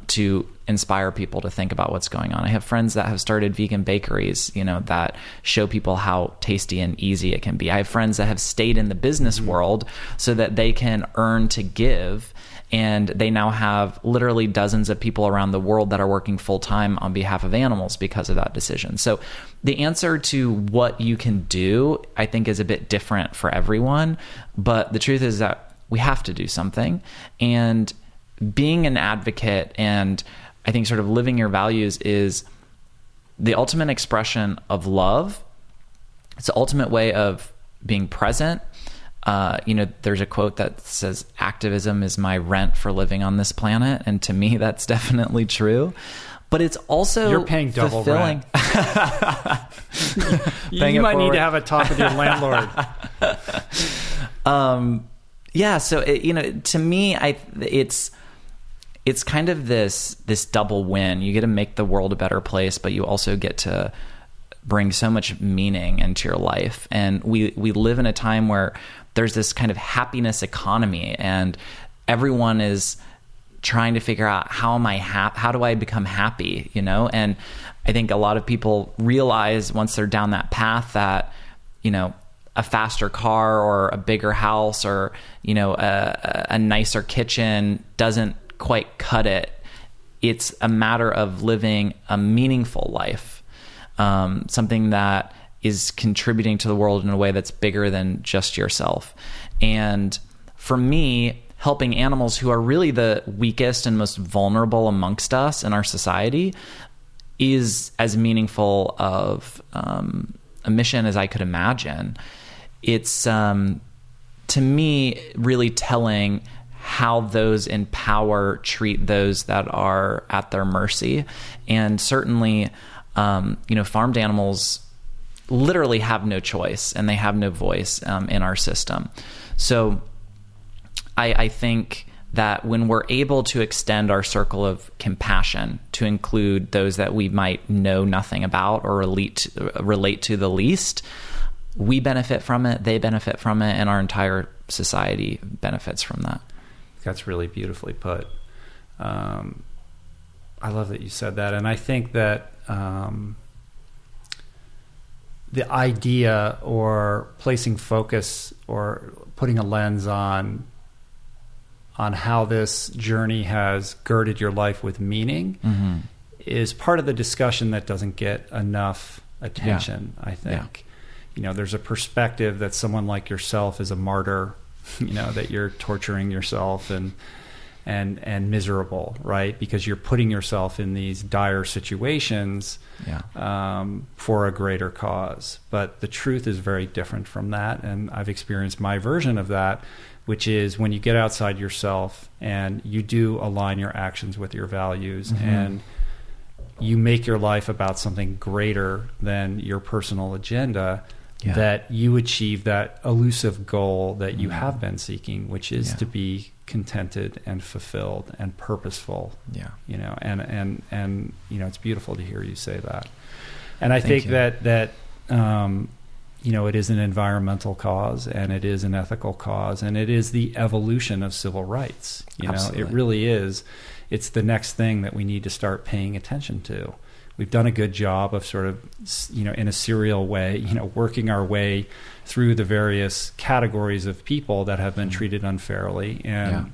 to inspire people to think about what's going on. I have friends that have started vegan bakeries, that show people how tasty and easy it can be. I have friends that have stayed in the business world so that they can earn to give. And they now have literally dozens of people around the world that are working full-time on behalf of animals because of that decision. So the answer to what you can do, I think, is a bit different for everyone. But the truth is that we have to do something. And being an advocate, and I think sort of living your values, is the ultimate expression of love. It's the ultimate way of being present. There's a quote that says, activism is my rent for living on this planet. And to me, that's definitely true. But it's also you're paying double fulfilling. Rent. You might need to have a talk with your landlord. So to me, it's kind of this double win. You get to make the world a better place, but you also get to bring so much meaning into your life. And we live in a time where there's this kind of happiness economy, and everyone is trying to figure out, how do I become happy? And I think a lot of people realize once they're down that path that, a faster car or a bigger house or, a nicer kitchen doesn't quite cut it. It's a matter of living a meaningful life, something that is contributing to the world in a way that's bigger than just yourself. And for me, helping animals who are really the weakest and most vulnerable amongst us in our society is as meaningful of a mission as I could imagine. It's, to me, really telling how those in power treat those that are at their mercy. And certainly, farmed animals literally have no choice, and they have no voice in our system. So I think that when we're able to extend our circle of compassion to include those that we might know nothing about or relate to the least, we benefit from it, they benefit from it, and our entire society benefits from that. That's really beautifully put. I love that you said that. And I think that the idea, or placing focus or putting a lens on how this journey has girded your life with meaning is part of the discussion that doesn't get enough attention, I think. There's a perspective that someone like yourself is a martyr, that you're torturing yourself and miserable, right? Because you're putting yourself in these dire situations for a greater cause. But the truth is very different from that. And I've experienced my version of that, which is when you get outside yourself and you do align your actions with your values and you make your life about something greater than your personal agenda, that you achieve that elusive goal that you have been seeking, which is to be contented and fulfilled and purposeful. And it's beautiful to hear you say that. And I think that it is an environmental cause, and it is an ethical cause, and it is the evolution of civil rights. It really is. It's the next thing that we need to start paying attention to. we've done a good job of sort of, in a serial way, working our way through the various categories of people that have been treated unfairly. And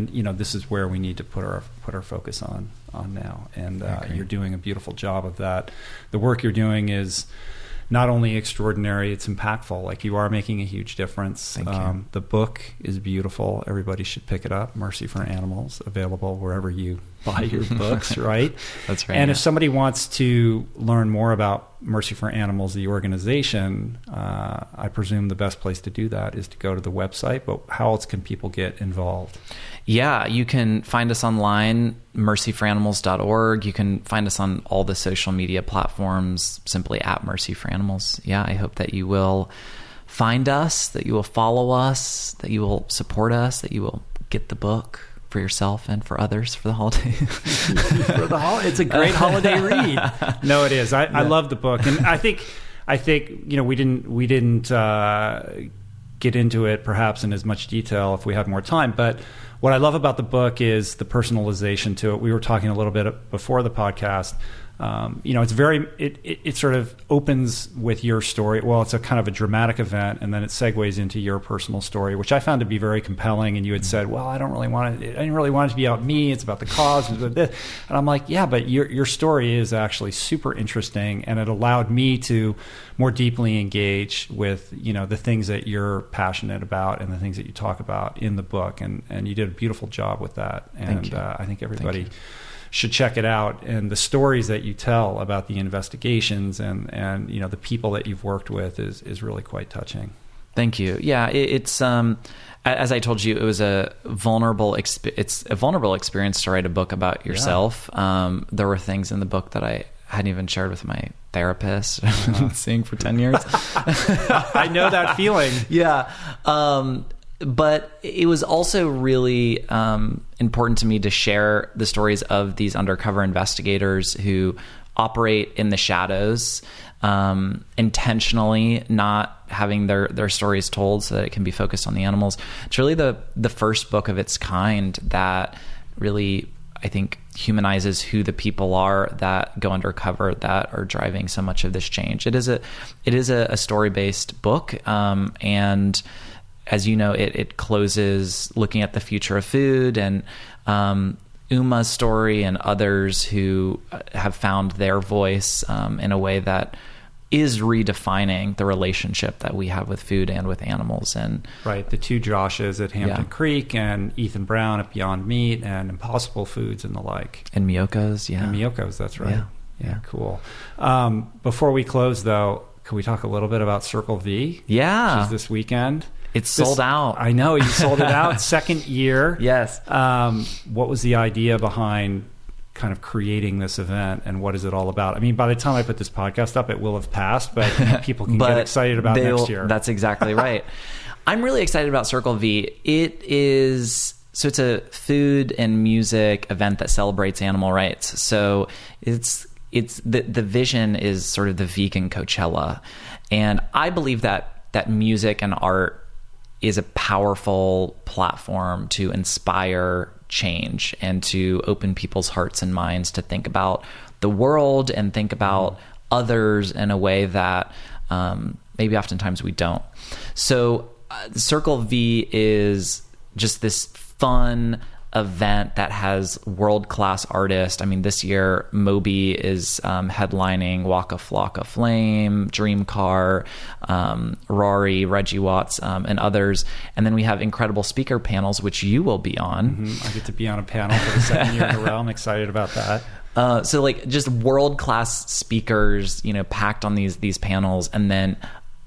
this is where we need to put our focus on now. And you're doing a beautiful job of that. The work you're doing is not only extraordinary, it's impactful. Like, you are making a huge difference. Thank you. The book is beautiful. Everybody should pick it up. Mercy for Animals, available wherever you buy your books, right? That's right. And if somebody wants to learn more about Mercy for Animals, the organization, I presume the best place to do that is to go to the website. But how else can people get involved? Yeah, you can find us online, mercyforanimals.org. You can find us on all the social media platforms, simply at Mercy for Animals. Yeah, I hope that you will find us, that you will follow us, that you will support us, that you will get the book for yourself and for others for the holiday. It's a great holiday read. No, it is. I love the book, and I think we didn't get into it perhaps in as much detail if we had more time, but what I love about the book is the personalization to it. We were talking a little bit before the podcast. It's it sort of opens with your story. Well, it's a kind of a dramatic event, and then it segues into your personal story, which I found to be very compelling. And you had said, "Well, I didn't really want it to be about me. It's about the cause." And I'm like, "Yeah, but your story is actually super interesting, and it allowed me to more deeply engage with the things that you're passionate about and the things that you talk about in the book." And you did a beautiful job with that. And I think everybody should check it out, and the stories that you tell about the investigations and the people that you've worked with is really quite touching. Thank you. Yeah, it's as I told you, it was a vulnerable experience to write a book about yourself. Yeah. There were things in the book that I hadn't even shared with my therapist I've been seeing for 10 years. I know that feeling. Yeah. But it was also really important to me to share the stories of these undercover investigators who operate in the shadows, intentionally not having their stories told so that it can be focused on the animals. It's really the first book of its kind that really, I think, humanizes who the people are that go undercover that are driving so much of this change. It is a story-based book, and as you know, it closes looking at the future of food and Uma's story and others who have found their voice in a way that is redefining the relationship that we have with food and with animals. And right, the two Joshes at Hampton Creek and Ethan Brown at Beyond Meat and Impossible Foods and the like. And Miyoko's, And Miyoko's, that's right. Yeah, cool. Before we close, though, can we talk a little bit about Circle V? Yeah. Which is this weekend. It's sold out. I know, you sold it out. Second year. Yes. What was the idea behind kind of creating this event, and what is it all about? I mean, by the time I put this podcast up, it will have passed, but people can get excited about next year. That's exactly right. I'm really excited about Circle V. It's a food and music event that celebrates animal rights. So it's the vision is sort of the vegan Coachella. And I believe that music and art is a powerful platform to inspire change and to open people's hearts and minds to think about the world and think about others in a way that maybe oftentimes we don't. So Circle V is just this fun event that has world-class artists. I mean, this year Moby is headlining Waka Flocka Flame, Dream Car, Rory, Reggie Watts, and others. And then we have incredible speaker panels, which you will be on. Mm-hmm. I get to be on a panel for the second year in a row. I'm excited about that. So like just world-class speakers, packed on these panels, and then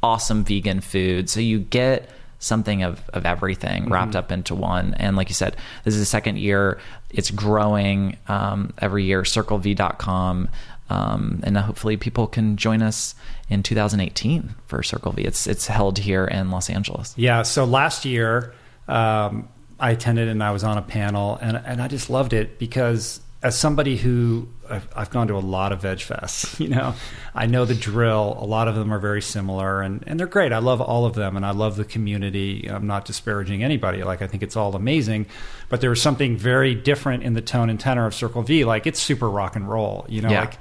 awesome vegan food. So you get something of everything wrapped up into one. And like you said, this is the second year. It's growing every year, circlev.com. And hopefully people can join us in 2018 for Circle V. It's held here in Los Angeles. Yeah. So last year I attended and I was on a panel and I just loved it because as somebody who I've gone to a lot of veg fests, you know, I know the drill. A lot of them are very similar, and they're great. I love all of them, and I love the community. I'm not disparaging anybody. Like, I think it's all amazing, but there was something very different in the tone and tenor of Circle V. Like, it's super rock and roll, you know, like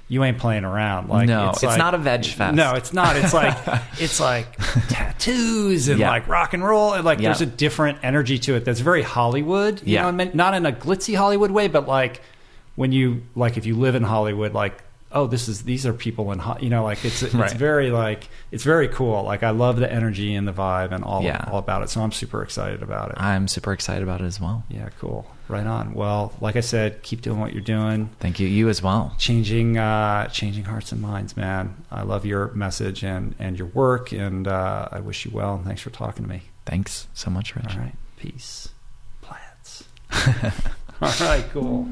you ain't playing around. Like, no, it's like, not a veg fest. No, it's not. It's like tattoos and like rock and roll, and like there's a different energy to it that's very Hollywood. You know, I mean, not in a glitzy Hollywood way, but like when you like if you live in Hollywood, like, oh, these are people in, you know, like it's very like, it's very cool. Like, I love the energy and the vibe and all about it. So I'm super excited about it. I'm super excited about it as well. Yeah, cool. Right on. Well, like I said, keep doing what you're doing. Thank you. You as well. Changing hearts and minds, man. I love your message and your work, and I wish you well. And thanks for talking to me. Thanks so much, Rich. All right. Peace. Plants. All right, cool.